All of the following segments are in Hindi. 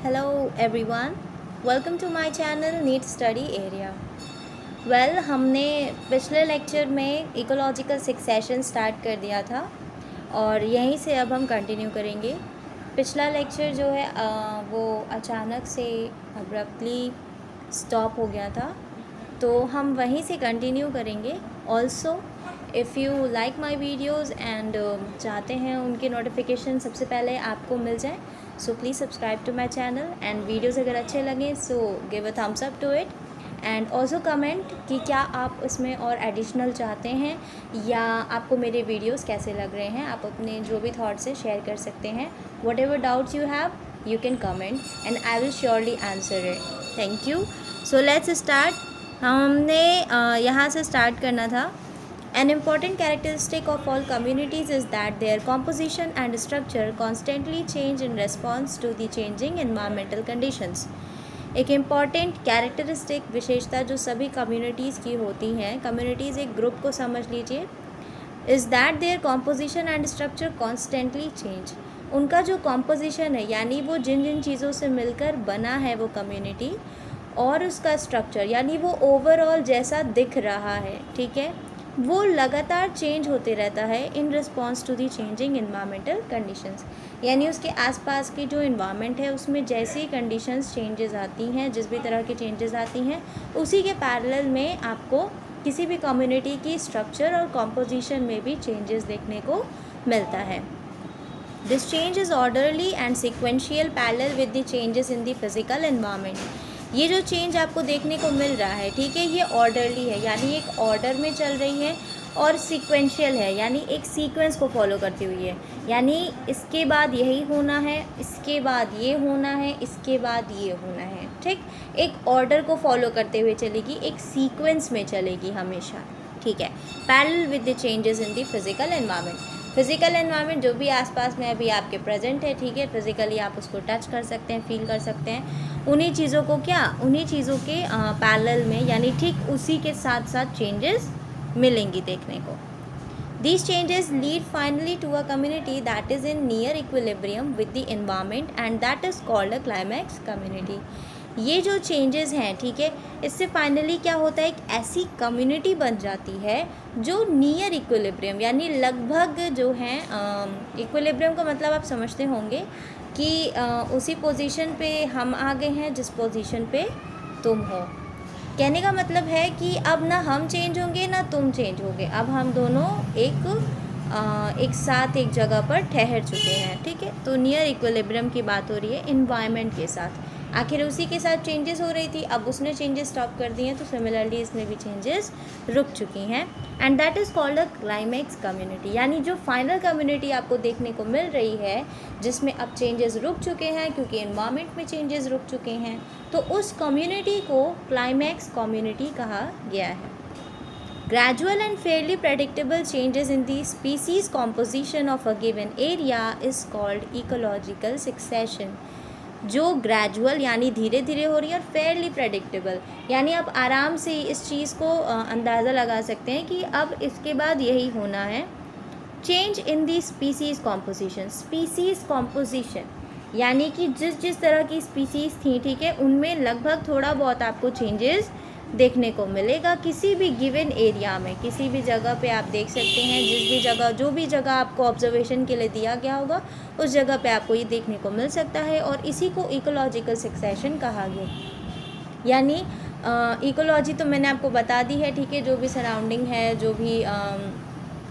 Hello everyone, welcome to my channel NEET study area. Well हमने पिछले लेक्चर में इकोलॉजिकल सक्सेशन स्टार्ट कर दिया था और यहीं से अब हम कंटिन्यू करेंगे। पिछला लेक्चर जो है वो अचानक से अब्रप्टली स्टॉप हो गया था, तो हम वहीं से कंटिन्यू करेंगे। Also if you like my videos and चाहते हैं उनके नोटिफिकेशन सबसे पहले आपको मिल जाए, so please subscribe to my channel and videos अगर अच्छे लगें so give a thumbs up to it and also comment कि क्या आप उसमें और एडिशनल चाहते हैं या आपको मेरे वीडियोज़ कैसे लग रहे हैं। आप अपने जो भी थाट्स से शेयर कर सकते हैं। What ever doubts you have you can comment and I will surely answer it. Thank you. So let's start. हमने यहाँ से स्टार्ट करना था। An important characteristic of all communities is that their composition and structure constantly change in response to the changing environmental conditions. एक इम्पॉर्टेंट कैरेक्टरिस्टिक विशेषता जो सभी कम्युनिटीज़ की होती हैं, कम्युनिटीज़ एक ग्रुप को समझ लीजिए, is that their composition and structure constantly change. उनका जो कॉम्पोजिशन है यानी वो जिन जिन चीज़ों से मिलकर बना है वो कम्युनिटी, और उसका स्ट्रक्चर यानी वो ओवरऑल जैसा दिख रहा है, ठीक है, वो लगातार चेंज होते रहता है in response to the changing environmental conditions. यानी उसके आसपास की जो इन्वामेंट है उसमें जैसी कंडीशंस चेंजेस आती हैं, जिस भी तरह की चेंजेस आती हैं, उसी के पैरेलल में आपको किसी भी कम्युनिटी की स्ट्रक्चर और कॉम्पोजिशन में भी चेंजेस देखने को मिलता है। This change is orderly and sequential parallel with the changes in the physical environment. ये जो चेंज आपको देखने को मिल रहा है, ठीक है, ये ऑर्डरली है यानी एक ऑर्डर में चल रही है, और सीक्वेंशियल है यानी एक सीक्वेंस को फॉलो करती हुई है। यानी इसके बाद यही होना है, इसके बाद ये होना है, इसके बाद ये होना है, ठीक, एक ऑर्डर को फॉलो करते हुए चलेगी, एक सीक्वेंस में चलेगी हमेशा, ठीक है। Parallel with the changes in the physical environment. Physical environment जो भी आसपास में अभी आपके प्रेजेंट है, ठीक है, फिजिकली आप उसको टच कर सकते हैं, फील कर सकते हैं, उन्हीं चीज़ों को उन्हीं चीज़ों के पैरेलल में यानी ठीक उसी के साथ साथ चेंजेस मिलेंगी देखने को। These changes lead finally to a community that is in near equilibrium with the environment and that is called a climax community. ये जो चेंजेस हैं, ठीक है, इससे फाइनली क्या होता है, एक ऐसी कम्युनिटी बन जाती है जो नियर इक्विलिब्रियम यानी लगभग जो है, इक्विलिब्रियम का मतलब आप समझते होंगे कि उसी पोजीशन पे हम आ गए हैं जिस पोजीशन पे तुम हो। कहने का मतलब है कि अब ना हम चेंज होंगे ना तुम चेंज होगे, अब हम दोनों एक साथ एक जगह पर ठहर चुके हैं, ठीक है। तो नियर इक्विलिब्रियम की बात हो रही है इन्वायरमेंट के साथ। आखिर उसी के साथ चेंजेस हो रही थी, अब उसने चेंजेस स्टॉप कर दिए हैं, तो सिमिलरली इसमें भी चेंजेस रुक चुकी हैं and that is called a climax community. यानी जो फाइनल कम्युनिटी आपको देखने को मिल रही है जिसमें अब चेंजेस रुक चुके हैं क्योंकि एनवायरनमेंट में चेंजेस रुक चुके हैं, तो उस कम्युनिटी को क्लाइमैक्स कम्युनिटी कहा गया है। Gradual and fairly predictable changes in the species composition of a given area is called ecological succession. जो ग्रेजुअल यानी धीरे धीरे हो रही है और फेयरली प्रेडिक्टेबल यानी आप आराम से इस चीज़ को अंदाज़ा लगा सकते हैं कि अब इसके बाद यही होना है। Change in the species composition. Species composition यानी कि जिस जिस तरह की स्पीसीज़ थी, ठीक है, उनमें लगभग थोड़ा बहुत आपको चेंजेस देखने को मिलेगा किसी भी गिवन एरिया में। किसी भी जगह पे आप देख सकते हैं, जिस भी जगह जो भी जगह आपको ऑब्जर्वेशन के लिए दिया गया होगा उस जगह पे आपको ये देखने को मिल सकता है, और इसी को इकोलॉजिकल सक्सेशन कहा गया। यानी इकोलॉजी तो मैंने आपको बता दी है, ठीक है, जो भी सराउंडिंग है, जो भी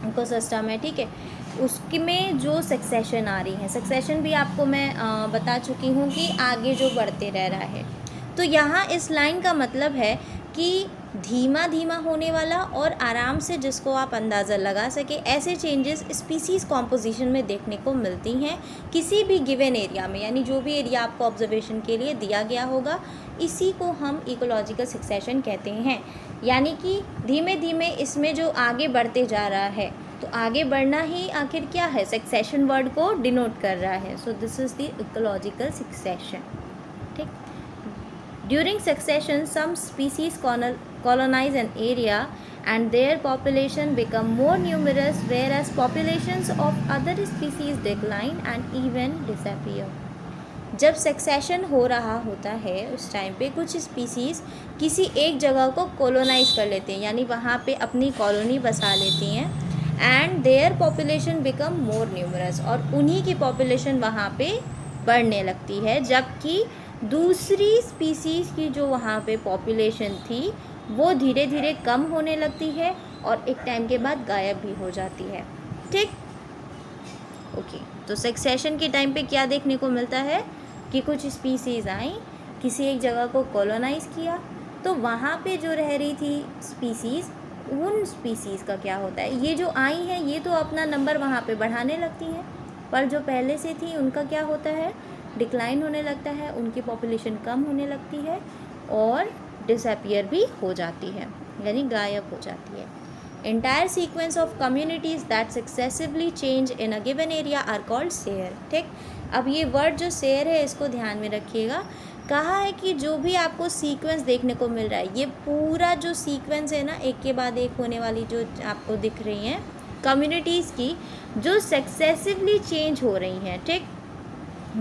इकोसिस्टम है, ठीक है, उसमें जो सक्सेशन आ रही है, सक्सेशन भी आपको मैं बता चुकी हूँ कि आगे जो बढ़ते रह रहा है। तो यहाँ इस लाइन का मतलब है कि धीमा धीमा होने वाला और आराम से जिसको आप अंदाज़ा लगा सके, ऐसे चेंजेस स्पीसीज़ कॉम्पोजिशन में देखने को मिलती हैं किसी भी गिवन एरिया में। यानी जो भी एरिया आपको ऑब्जर्वेशन के लिए दिया गया होगा, इसी को हम इकोलॉजिकल सक्सेशन कहते हैं। यानी कि धीमे धीमे इसमें जो आगे बढ़ते जा रहा है, तो आगे बढ़ना ही आखिर क्या है, सक्सेशन वर्ड को डिनोट कर रहा है। So this is the ecological succession, ठीक। During succession, some species colonize an area and their population become more numerous, whereas populations of other species decline and even disappear. जब सक्सेशन हो रहा होता है उस टाइम पे कुछ स्पीसीज़ किसी एक जगह को कॉलोनाइज़ कर लेते हैं, यानी वहाँ पे अपनी कॉलोनी बसा लेती हैं, and their population become more numerous, और उन्हीं की पॉपुलेशन वहाँ पे बढ़ने लगती है, जबकि दूसरी स्पीसीज़ की जो वहाँ पे पॉपुलेशन थी वो धीरे धीरे कम होने लगती है और एक टाइम के बाद गायब भी हो जाती है। ठीक, ओके। तो सक्सेशन के टाइम पे क्या देखने को मिलता है कि कुछ स्पीसीज़ आई, किसी एक जगह को कॉलोनाइज़ किया, तो वहाँ पे जो रह रही थी स्पीसीज़, उन स्पीसीज़ का क्या होता है, ये जो आई हैं ये तो अपना नंबर वहाँ पे बढ़ाने लगती हैं, पर जो पहले से थी उनका क्या होता है, डिक्लाइन होने लगता है, उनकी पॉपुलेशन कम होने लगती है और डिसअपियर भी हो जाती है, यानी गायब हो जाती है। Entire sequence of communities that successively change in a given area are called share. ठीक, अब ये वर्ड जो सेयर है इसको ध्यान में रखिएगा। कहा है कि जो भी आपको सीक्वेंस देखने को मिल रहा है, ये पूरा जो सीक्वेंस है ना, एक के बाद एक होने वाली जो आपको दिख रही हैं कम्युनिटीज़ की, जो सक्सेसिवली चेंज हो रही हैं, ठीक,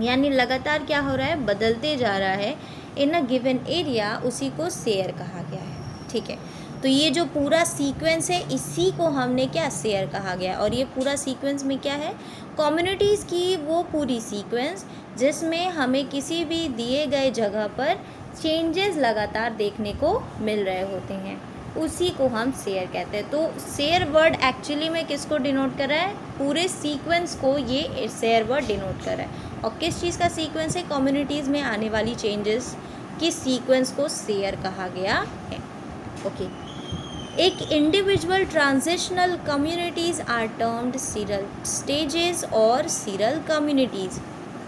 यानी लगातार क्या हो रहा है, बदलते जा रहा है इन अ गिवन एरिया, उसी को सेयर कहा गया है। ठीक है, तो ये जो पूरा सीक्वेंस है इसी को हमने क्या, सेयर कहा गया। और ये पूरा सीक्वेंस में क्या है, कम्युनिटीज़ की वो पूरी सीक्वेंस जिसमें हमें किसी भी दिए गए जगह पर चेंजेस लगातार देखने को मिल रहे होते हैं, उसी को हम सेयर कहते हैं। तो सेयर वर्ड एक्चुअली में किसको डिनोट कर रहा है, पूरे सीक्वेंस को ये सेयर वर्ड डिनोट कर रहा है। और किस चीज़ का सीक्वेंस है, कम्युनिटीज़ में आने वाली चेंजेस की सीक्वेंस को सेयर कहा गया है। ओके, एक individual transitional communities are termed seral stages और सीरल कम्युनिटीज़।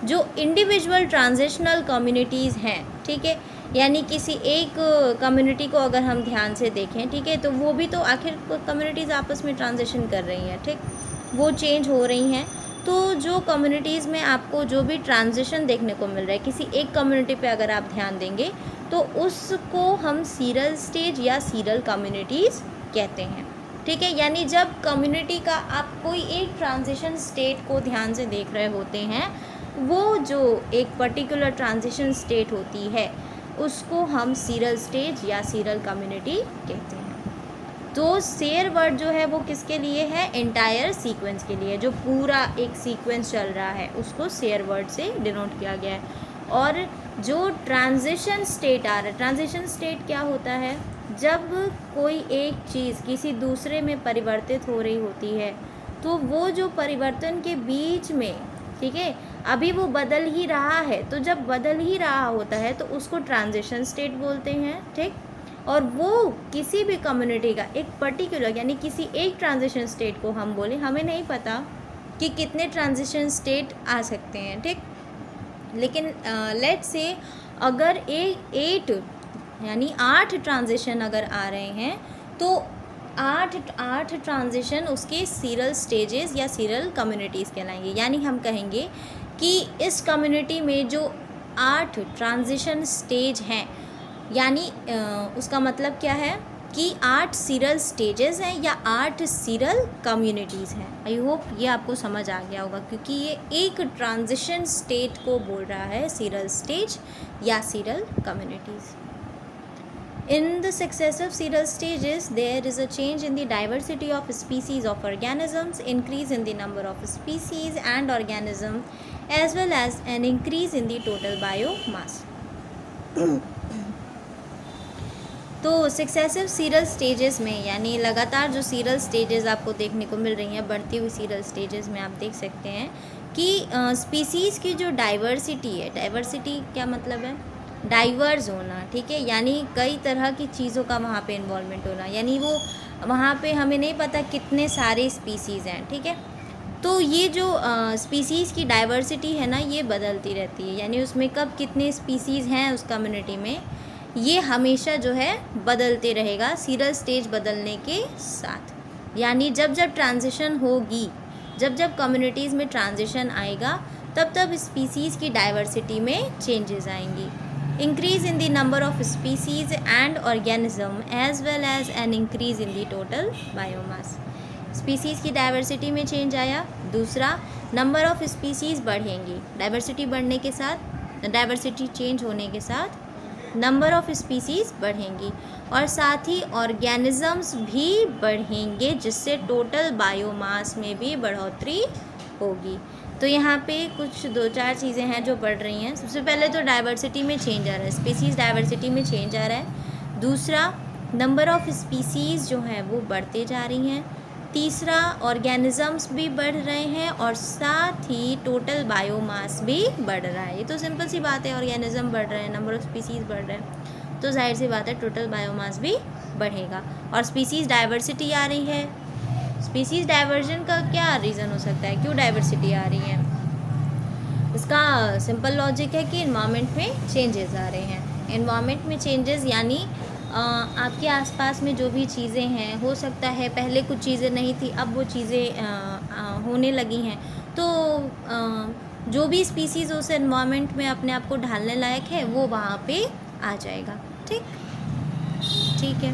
जो इंडिविजुअल ट्रांजिशनल कम्युनिटीज़ हैं, ठीक है, यानी किसी एक कम्युनिटी को अगर हम ध्यान से देखें, ठीक है, तो वो भी तो आखिर कम्युनिटीज़ आपस में ट्रांजिशन कर रही हैं, ठीक, वो चेंज हो रही हैं। तो जो कम्युनिटीज़ में आपको जो भी ट्रांजिशन देखने को मिल रहा है, किसी एक कम्युनिटी पे अगर आप ध्यान देंगे तो उसको हम सीरल स्टेज या सीरल कम्युनिटीज़ कहते हैं। ठीक है, यानी जब कम्युनिटी का आप कोई एक ट्रांजिशन स्टेट को ध्यान से देख रहे होते हैं, वो जो एक पर्टिकुलर ट्रांजिशन स्टेट होती है उसको हम सीरल स्टेज या सीरल कम्युनिटी कहते हैं। तो सेयर वर्ड जो है वो किसके लिए है, एंटायर सीक्वेंस के लिए, जो पूरा एक सीक्वेंस चल रहा है उसको सेयर वर्ड से डिनोट किया गया है। और जो ट्रांजिशन स्टेट आ रहा है, ट्रांजिशन स्टेट क्या होता है, जब कोई एक चीज़ किसी दूसरे में परिवर्तित हो रही होती है, तो वो जो परिवर्तन के बीच में, ठीक है, अभी वो बदल ही रहा है, तो जब बदल ही रहा होता है तो उसको ट्रांजिशन स्टेट बोलते हैं। ठीक, और वो किसी भी कम्युनिटी का एक पर्टिकुलर, यानी किसी एक ट्रांजिशन स्टेट को हम बोले, हमें नहीं पता कि कितने ट्रांजिशन स्टेट आ सकते हैं, ठीक, लेकिन लेट्स से अगर 8 यानी 8 ट्रांजिशन अगर आ रहे हैं तो 8 ट्रांजिशन उसके सीरल स्टेजेस या सीरल कम्युनिटीज़ कहलाएंगे। यानी हम कहेंगे कि इस कम्युनिटी में जो 8 ट्रांजिशन स्टेज हैं, यानी उसका मतलब क्या है कि 8 सीरल स्टेजेस हैं या 8 सीरल कम्युनिटीज़ हैं। आई होप ये आपको समझ आ गया होगा, क्योंकि ये एक ट्रांजिशन स्टेट को बोल रहा है सीरल स्टेज या sural communities. In the successive seral stages, there is a change in the diversity of species of organisms, increase in the number of species and organisms, as well as an increase in the total biomass. तो सक्सेसिव सीरल स्टेजेस में, यानी लगातार जो सीरल स्टेजेस आपको देखने को मिल रही हैं, बढ़ती हुई सीरल स्टेजेस में आप देख सकते हैं कि स्पीसीज़ की जो डाइवर्सिटी है, डाइवर्सिटी क्या मतलब है, डाइवर्स होना, ठीक है, यानी कई तरह की चीज़ों का वहाँ पे इन्वॉल्वमेंट होना, यानी वो वहाँ पे हमें नहीं पता कितने सारे स्पीसीज़ हैं, ठीक है। तो ये जो स्पीसीज़ की डाइवर्सिटी है ना, ये बदलती रहती है, यानी उसमें कब कितने स्पीसीज़ हैं उस कम्युनिटी में, ये हमेशा जो है बदलते रहेगा सीरल स्टेज बदलने के साथ। यानी जब जब ट्रांजिशन होगी, जब जब कम्युनिटीज़ में ट्रांजिशन आएगा, तब तब स्पीसीज़ की डाइवर्सिटी में चेंजेस आएंगी। Increase in the number of species and organism as well as an increase in the total biomass. Species की डाइवर्सिटी में चेंज आया। दूसरा, नंबर ऑफ़ स्पीसीज़ बढ़ेंगी, डाइवर्सिटी बढ़ने के साथ डाइवर्सिटी चेंज होने के साथ नंबर ऑफ़ स्पीसीज़ बढ़ेंगी और साथ ही ऑर्गेनिज़म्स भी बढ़ेंगे, जिससे टोटल बायोमास में भी बढ़ोतरी होगी। तो यहाँ पे कुछ 2-4 चीज़ें हैं जो बढ़ रही हैं। सबसे पहले तो डाइवर्सिटी में चेंज आ रहा है, स्पीसीज़ डाइवर्सिटी में चेंज आ रहा है। दूसरा, नंबर ऑफ़ स्पीसीज़ जो हैं वो बढ़ते जा रही हैं। तीसरा, ऑर्गेनिज़म्स भी बढ़ रहे हैं और साथ ही टोटल बायोमास भी बढ़ रहा है। ये तो सिंपल सी बात है, ऑर्गेनिज़म बढ़ रहे हैं, नंबर ऑफ़ स्पीसीज़ बढ़ रहे हैं, तो जाहिर सी बात है टोटल बायोमास भी बढ़ेगा। और स्पीसीज़ डाइवर्सिटी आ रही है। स्पीसीज़ डाइवर्जन का क्या रीज़न हो सकता है, क्यों डाइवर्सिटी आ रही है? इसका सिंपल लॉजिक है कि इन्वायरमेंट में चेंजेस आ रहे हैं। इन्वायरमेंट में चेंजेस यानी आपके आसपास में जो भी चीज़ें हैं, हो सकता है पहले कुछ चीज़ें नहीं थी, अब वो चीज़ें होने लगी हैं, तो जो भी स्पीसीज़ उस इन्वायरमेंट में अपने आप को ढालने लायक है वो वहाँ पे आ जाएगा। ठीक है।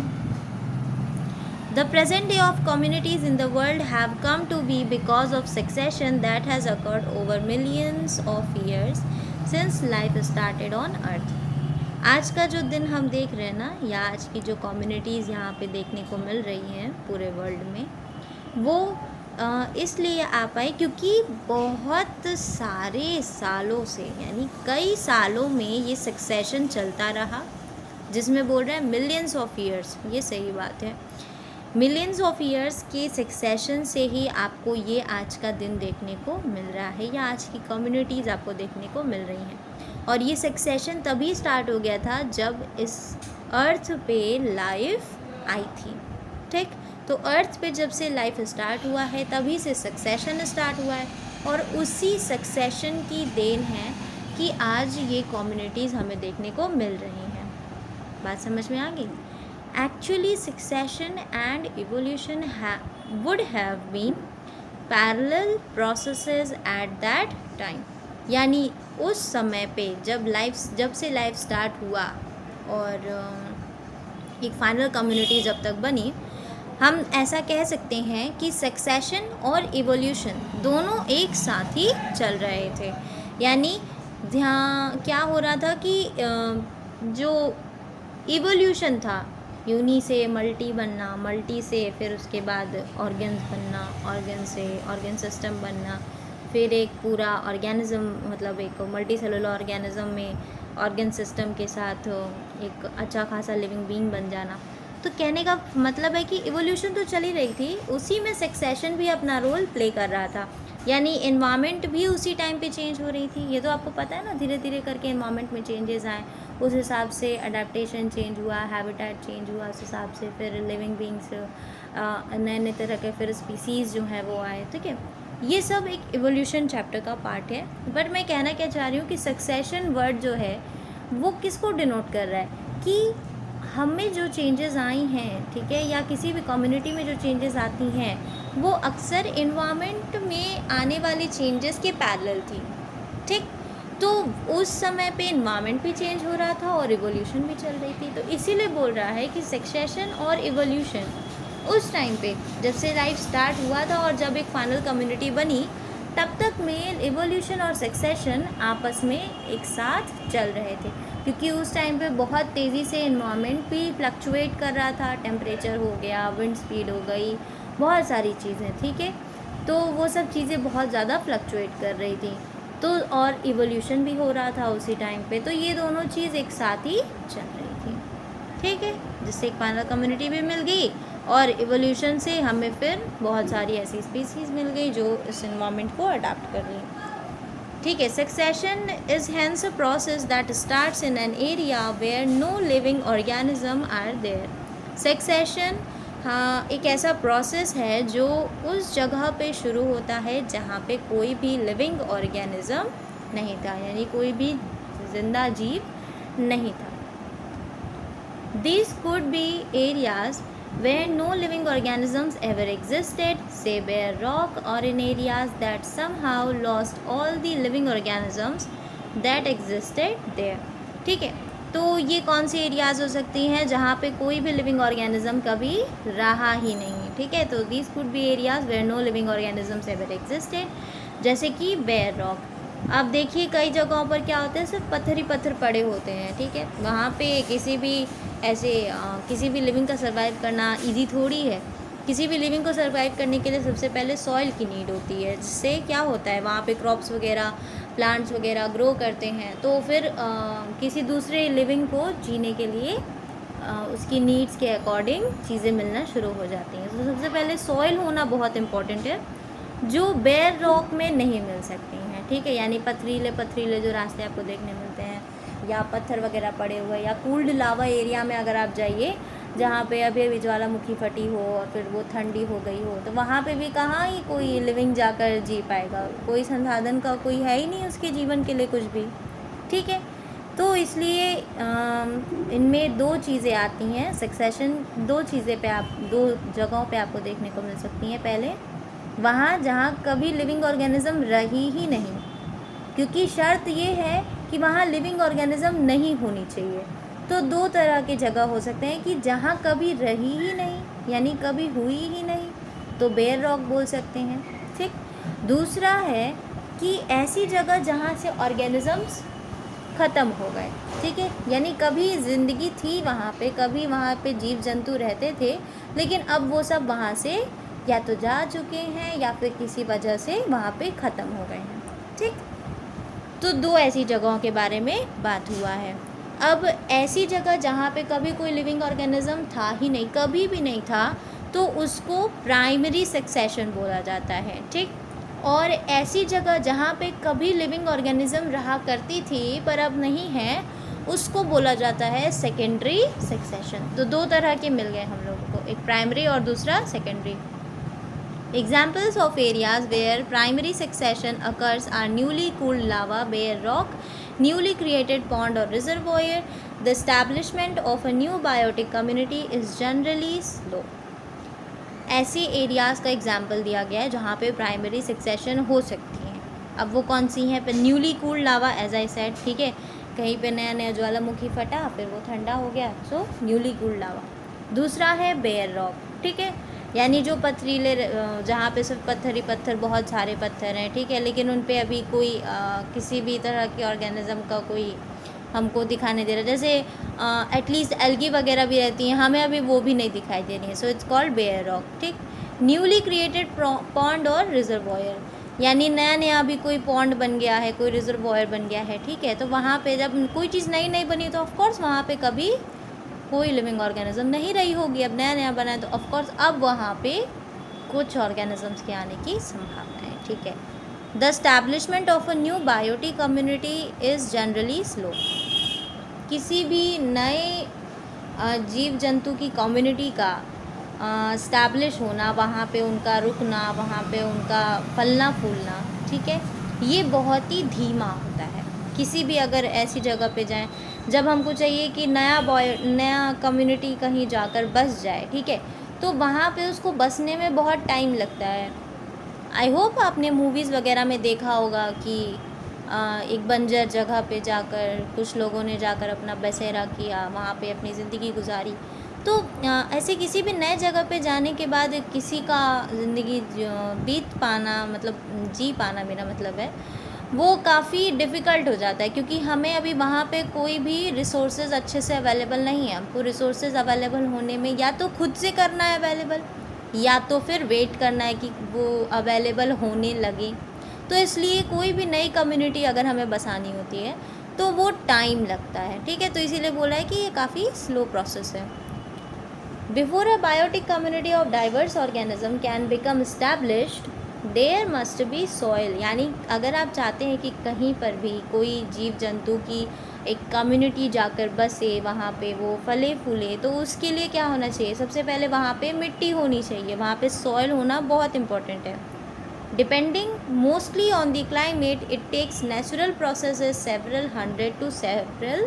The present day of communities in the world have come to be because of succession that has occurred over millions of years since life started on earth. आज का जो दिन हम देख रहे हैं ना, या आज की जो कम्युनिटीज़ यहाँ पे देखने को मिल रही हैं पूरे वर्ल्ड में, वो इसलिए आ पाई क्योंकि बहुत सारे सालों से, यानी कई सालों में ये सक्सेशन चलता रहा, जिसमें बोल रहे हैं मिलियंस ऑफ ईयर्स। ये सही बात है, मिलियंस ऑफ ईयर्स के सक्सेशन से ही आपको ये आज का दिन देखने को मिल रहा है, या आज की कम्युनिटीज़ आपको देखने को मिल रही हैं। और ये सक्सेशन तभी स्टार्ट हो गया था जब इस अर्थ पे लाइफ आई थी। ठीक, तो अर्थ पे जब से लाइफ स्टार्ट हुआ है तभी से सक्सेशन स्टार्ट हुआ है, और उसी सक्सेशन की देन है कि आज ये कम्युनिटीज़ हमें देखने को मिल रही हैं। बात समझ में आ गई? Actually, succession and evolution would have been parallel processes at that time. यानी उस समय पे जब से लाइफ स्टार्ट हुआ और एक फाइनल कम्युनिटी जब तक बनी, हम ऐसा कह सकते हैं कि सक्सेशन और इवोल्यूशन दोनों एक साथ ही चल रहे थे। यानी क्या हो रहा था कि जो इवोल्यूशन था, यूनी से मल्टी बनना, मल्टी से फिर उसके बाद ऑर्गन्स बनना, ऑर्गन से ऑर्गन सिस्टम बनना, फिर एक पूरा ऑर्गेनिज़म, मतलब एक मल्टी सेलुलर ऑर्गेनिज़म में ऑर्गन सिस्टम के साथ एक अच्छा खासा लिविंग बीइंग बन जाना। तो कहने का मतलब है कि इवोल्यूशन तो चली रही थी, उसी में सक्सेशन भी अपना रोल प्ले कर रहा था। यानी इन्वायरमेंट भी उसी टाइम पे चेंज हो रही थी। ये तो आपको पता है ना, धीरे धीरे करके इन्वायरमेंट में चेंजेस आए, उस हिसाब से अडेप्टेशन चेंज हुआ, हैबिटेट चेंज हुआ, उस हिसाब से फिर लिविंग बीइंग्स नए नए तरह के फिर स्पीसीज़ जो है वो आए। ठीक है, ये सब एक इवोल्यूशन चैप्टर का पार्ट है। बट मैं कहना क्या चाह रही हूँ कि सक्सेशन वर्ड जो है वो किसको डिनोट कर रहा है कि हमें जो चेंजेस आई हैं, ठीक है, या किसी भी कम्युनिटी में जो चेंजेस आती हैं वो अक्सर इन्वायरमेंट में आने वाले चेंजेस के पैरेलल थी। ठीक, तो उस समय पे इन्वायरमेंट भी चेंज हो रहा था और इवोल्यूशन भी चल रही थी। तो इसीलिए बोल रहा है कि सक्सेशन और इवोल्यूशन उस टाइम पे जब से लाइफ स्टार्ट हुआ था और जब एक फाइनल कम्युनिटी बनी, तब तक में इवोल्यूशन और सक्सेशन आपस में एक साथ चल रहे थे, क्योंकि उस टाइम पे बहुत तेज़ी से इन्वायरमेंट भी फ्लक्चुएट कर रहा था। टेम्परेचर हो गया, विंड स्पीड हो गई, बहुत सारी चीज़ें, ठीक है, तो वो सब चीज़ें बहुत ज़्यादा फ्लक्चुएट कर रही थी। तो और इवोल्यूशन भी हो रहा था उसी टाइम पे, तो ये दोनों चीज़ एक साथ ही चल रही थी। ठीक है, जिससे एक फाइनल कम्युनिटी भी मिल गई और इवोल्यूशन से हमें फिर बहुत सारी ऐसी स्पीसीज़ मिल गई जो इस इन्वायरमेंट को अडाप्ट कर रही। ठीक है, succession is hence a process that starts in an area where no living organism are there. Succession हाँ एक ऐसा प्रोसेस है जो उस जगह पे शुरू होता है जहाँ पे कोई भी लिविंग ऑर्गेनिज्म नहीं था, यानी कोई भी जिंदा जीव नहीं था। These could be areas where no living organisms ever existed, say bare rock, or in areas that somehow lost all the living organisms that existed there. ठीक है, तो ये कौन सी एरियाज़ हो सकती हैं जहाँ पे कोई भी लिविंग ऑर्गेनिज्म कभी रहा ही नहीं। ठीक है, तो these could be areas where no living organisms ever existed, जैसे कि bare rock। आप देखिए कई जगहों पर क्या होता है, सिर्फ पत्थर ही पत्थर पड़े होते हैं, ठीक है। वहाँ पे किसी भी ऐसे किसी भी लिविंग का सर्वाइव करना इजी थोड़ी है। किसी भी लिविंग को सर्वाइव करने के लिए सबसे पहले सॉइल की नीड होती है, जिससे क्या होता है वहाँ पे क्रॉप्स वगैरह, प्लांट्स वगैरह ग्रो करते हैं, तो फिर किसी दूसरे लिविंग को जीने के लिए उसकी नीड्स के अकॉर्डिंग चीज़ें मिलना शुरू हो जाती हैं। तो सबसे पहले सॉइल होना बहुत इम्पॉर्टेंट है, जो बेयर रॉक में नहीं मिल सकती हैं, ठीक है। यानी पथरीले पथरीले जो रास्ते आपको देखने मिलते हैं, या पत्थर वगैरह पड़े हुए, या कूल्ड लावा एरिया में अगर आप जाइए जहाँ पे अभी अभी ज्वालामुखी फटी हो और फिर वो ठंडी हो गई हो, तो वहाँ पे भी कहाँ ही कोई लिविंग जाकर जी पाएगा। कोई संसाधन का कोई है ही नहीं उसके जीवन के लिए कुछ भी, ठीक है। तो इसलिए इनमें दो चीज़ें आती हैं, सक्सेशन दो चीज़ें पे आप दो जगहों पे आपको देखने को मिल सकती हैं। पहले वहाँ जहाँ कभी लिविंग ऑर्गेनिज्म रही ही नहीं, क्योंकि शर्त ये है कि वहाँ लिविंग ऑर्गेनिज्म नहीं होनी चाहिए। तो दो तरह के जगह हो सकते हैं कि जहाँ कभी रही ही नहीं, यानी कभी हुई ही नहीं, तो बेयर रॉक बोल सकते हैं, ठीक। दूसरा है कि ऐसी जगह जहाँ से ऑर्गेनिजम्स ख़त्म हो गए, ठीक है। यानी कभी ज़िंदगी थी वहाँ पे, कभी वहाँ पे जीव जंतु रहते थे, लेकिन अब वो सब वहाँ से या तो जा चुके हैं या फिर किसी वजह से वहाँ पे ख़त्म हो गए हैं, ठीक। तो दो ऐसी जगहों के बारे में बात हुआ है। अब ऐसी जगह जहाँ पे कभी कोई लिविंग ऑर्गेनिज्म था ही नहीं, कभी भी नहीं था, तो उसको प्राइमरी सक्सेशन बोला जाता है, ठीक। और ऐसी जगह जहाँ पे कभी लिविंग ऑर्गेनिज्म रहा करती थी पर अब नहीं है, उसको बोला जाता है सेकेंडरी सक्सेशन। तो दो तरह के मिल गए हम लोगों को, एक प्राइमरी और दूसरा secondary. Examples of areas where primary succession occurs are newly cooled lava, bare rock, newly created pond or reservoir. The establishment of a new biotic community is generally slow. ऐसे एरियाज़ का एग्जाम्पल दिया गया है जहाँ पे प्राइमरी सक्सेशन हो सकती है। अब वो कौन सी हैं? पर newly cooled lava, as I said, ठीक है। कहीं पे नया नया ज्वालामुखी फटा, फिर वो ठंडा हो गया, सो न्यूली कूल्ड लावा। दूसरा है बेयर रॉक, ठीक है। यानी जो पथरीले, जहाँ पे सिर्फ पत्थर ही पत्थर, बहुत सारे पत्थर हैं, ठीक है, लेकिन उन पे अभी कोई किसी भी तरह की ऑर्गेनिज्म का कोई हमको दिखाई दे रहा है। जैसे एटलीस्ट एल्गी वगैरह भी रहती हैं, हमें अभी वो भी नहीं दिखाई दे रही है, so it's called bare rock, ठीक। न्यूली क्रिएटेड पॉन्ड और रिजर्वॉयर, यानी नया नया अभी कोई पॉन्ड बन गया है, कोई रिजर्वॉयर बन गया है, ठीक है। तो वहाँ पे जब कोई चीज़ नई नई बनी तो ऑफकोर्स वहाँ पे कभी कोई लिविंग ऑर्गेनिज्म नहीं रही होगी, अब नया नया बना है, तो ऑफकोर्स अब वहाँ पे कुछ ऑर्गेनिजम्स के आने की संभावना है, ठीक है। The establishment of a new biotic community is generally slow. किसी भी नए जीव जंतु की कम्युनिटी का इस्टेब्लिश होना, वहाँ पे उनका रुकना, वहाँ पे उनका फलना फूलना, ठीक है, ये बहुत ही धीमा होता है। किसी भी अगर ऐसी जगह पे जाएं जब हमको चाहिए कि नया कम्युनिटी कहीं जाकर बस जाए, ठीक है, तो वहाँ पे उसको बसने में बहुत टाइम लगता है। आई होप आपने मूवीज़ वगैरह में देखा होगा कि एक बंजर जगह पे जाकर कुछ लोगों ने जाकर अपना बसेरा किया, वहाँ पे अपनी ज़िंदगी गुजारी। तो ऐसे किसी भी नए जगह पे जाने के बाद किसी का ज़िंदगी बीत पाना, मतलब जी पाना मेरा मतलब है, वो काफ़ी डिफ़िकल्ट हो जाता है, क्योंकि हमें अभी वहाँ पे कोई भी रिसोर्सेज अच्छे से अवेलेबल नहीं है। हमको रिसोर्सेज अवेलेबल होने में या तो खुद से करना है अवेलेबल, या तो फिर वेट करना है कि वो अवेलेबल होने लगे। तो इसलिए कोई भी नई कम्युनिटी अगर हमें बसानी होती है तो वो टाइम लगता है, ठीक है। तो इसीलिए बोला है कि ये काफ़ी स्लो प्रोसेस है। Before a biotic community of diverse organism can become established, there must be soil. यानी अगर आप चाहते हैं कि कहीं पर भी कोई जीव जंतु की एक कम्युनिटी जाकर बसे, वहाँ पे वो फले फूले, तो उसके लिए क्या होना चाहिए? सबसे पहले वहाँ पे मिट्टी होनी चाहिए, वहाँ पे सॉइल होना बहुत इम्पोर्टेंट है। Depending mostly on the climate, it takes natural processes several hundred to several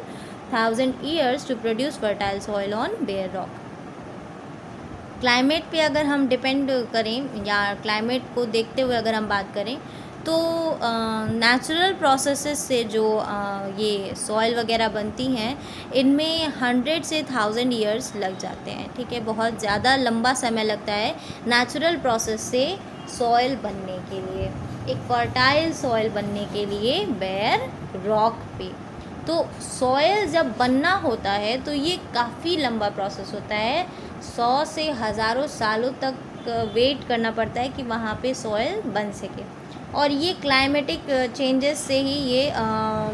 thousand years to produce fertile soil on bare rock. Climate पे अगर हम डिपेंड करें या क्लाइमेट को देखते हुए अगर हम बात करें तो नेचुरल प्रोसेसेस से जो ये सॉइल वगैरह बनती हैं, इनमें 100 से 1000 ईयर्स लग जाते हैं, ठीक है। बहुत ज़्यादा लंबा समय लगता है नेचुरल प्रोसेस से सॉइल बनने के लिए। एक फर्टाइल सॉइल बनने के लिए बेयर रॉक पे। तो सॉइल जब बनना होता है तो ये काफ़ी लंबा प्रोसेस होता है, 100 से हज़ारों सालों तक वेट करना पड़ता है कि वहाँ पे सॉइल बन सके, और ये क्लाइमेटिक चेंजेस से ही ये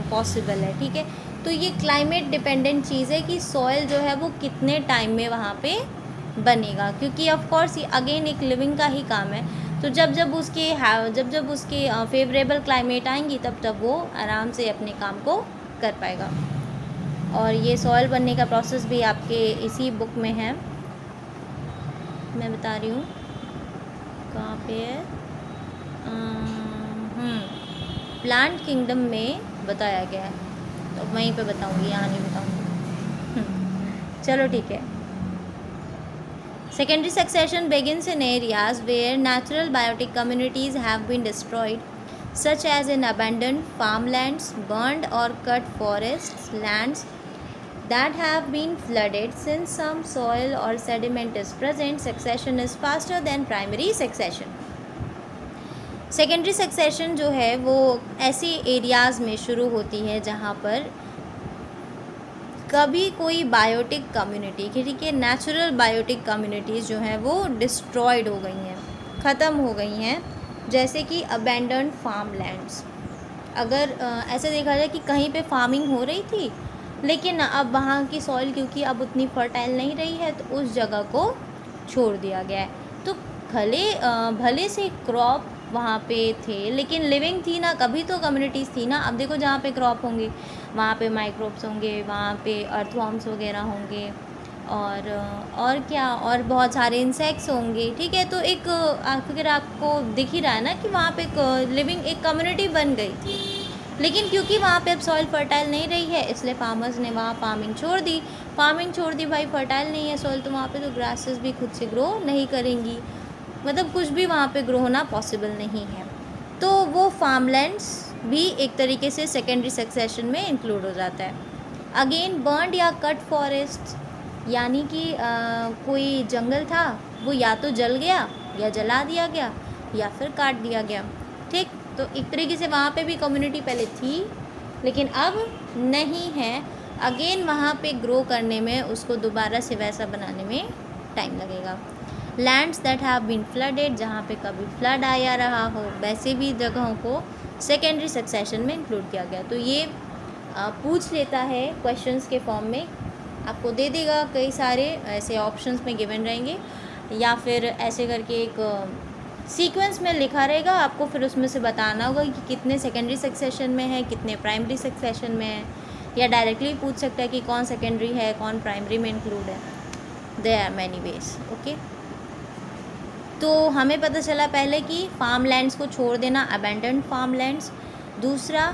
पॉसिबल है। ठीक है, तो ये क्लाइमेट डिपेंडेंट चीज़ है कि सॉइल जो है वो कितने टाइम में वहाँ पे बनेगा, क्योंकि ऑफ कोर्स ये अगेन एक लिविंग का ही काम है। तो जब जब उसके फेवरेबल क्लाइमेट आएंगी तब वो आराम से अपने काम को कर पाएगा। और ये सॉइल बनने का प्रोसेस भी आपके इसी बुक में है, मैं बता रही हूँ कहाँ पे है, प्लांट किंगडम में बताया गया है, तो वहीं पे बताऊँगी, यहाँ नहीं बताऊँगी। चलो ठीक है। Secondary succession begins in areas where natural biotic communities have been destroyed, such as in abandoned farmlands, burned or cut forests, lands that have been flooded. Since some soil or sediment is present, succession is faster than primary succession. Secondary succession जो है वो ऐसे एरियाज़ में शुरू होती है जहाँ पर कभी कोई बायोटिक कम्युनिटी, ठीक है, नेचुरल बायोटिक कम्युनिटीज़ जो हैं वो डिस्ट्रॉयड हो गई हैं, ख़त्म हो गई हैं। जैसे कि अबेंडन्ड फार्म लैंड्स, अगर ऐसे देखा जाए कि कहीं पे फार्मिंग हो रही थी लेकिन अब वहाँ की सॉइल क्योंकि अब उतनी फर्टाइल नहीं रही है तो उस जगह को छोड़ दिया गया है। तो भले से क्रॉप वहाँ पे थे लेकिन लिविंग थी ना, कभी तो कम्युनिटीज़ थी ना। अब देखो जहाँ पे क्रॉप होंगे वहाँ पे माइक्रोब्स होंगे, वहाँ पे अर्थवॉर्म्स वगैरह होंगे, और क्या, और बहुत सारे इंसेक्ट्स होंगे। ठीक है, तो एक आखिर आपको दिख ही रहा है ना कि वहाँ पे लिविंग एक कम्युनिटी बन गई थी। लेकिन क्योंकि वहाँ पे अब सॉइल फर्टाइल नहीं रही है इसलिए फार्मर्स ने वहाँ फार्मिंग छोड़ दी। भाई फर्टाइल नहीं है सॉइल तो वहाँ पे तो ग्रासेस भी खुद से ग्रो नहीं करेंगी, मतलब कुछ भी वहाँ पे ग्रो होना पॉसिबल नहीं है। तो वो फार्मलैंड्स भी एक तरीके से सेकेंडरी सक्सेशन में इंक्लूड हो जाता है। अगेन बर्न्ड या कट फॉरेस्ट, यानी कि कोई जंगल था वो या तो जल गया या जला दिया गया या फिर काट दिया गया। ठीक, तो एक तरीके से वहाँ पे भी कम्युनिटी पहले थी लेकिन अब नहीं है। अगेन वहाँ पे ग्रो करने में, उसको दोबारा से वैसा बनाने में टाइम लगेगा। Lands that have been flooded, जहाँ पे कभी फ्लड आया रहा हो वैसे भी जगहों को सेकेंडरी सक्सेशन में इंक्लूड किया गया। तो ये पूछ लेता है क्वेश्चंस के फॉर्म में, आपको दे देगा, कई सारे ऐसे ऑप्शंस में गिवन रहेंगे या फिर ऐसे करके एक सीक्वेंस में लिखा रहेगा, आपको फिर उसमें से बताना होगा कि कितने सेकेंडरी सक्सेशन में है, कितने प्राइमरी सक्सेशन में है, या डायरेक्टली पूछ सकता है कि कौन सेकेंडरी है कौन प्राइमरी में इंक्लूड है। There are many ways. Okay, तो हमें पता चला पहले कि फार्म लैंड्स को छोड़ देना, अबेंडन्ड फार्म लैंड्स। दूसरा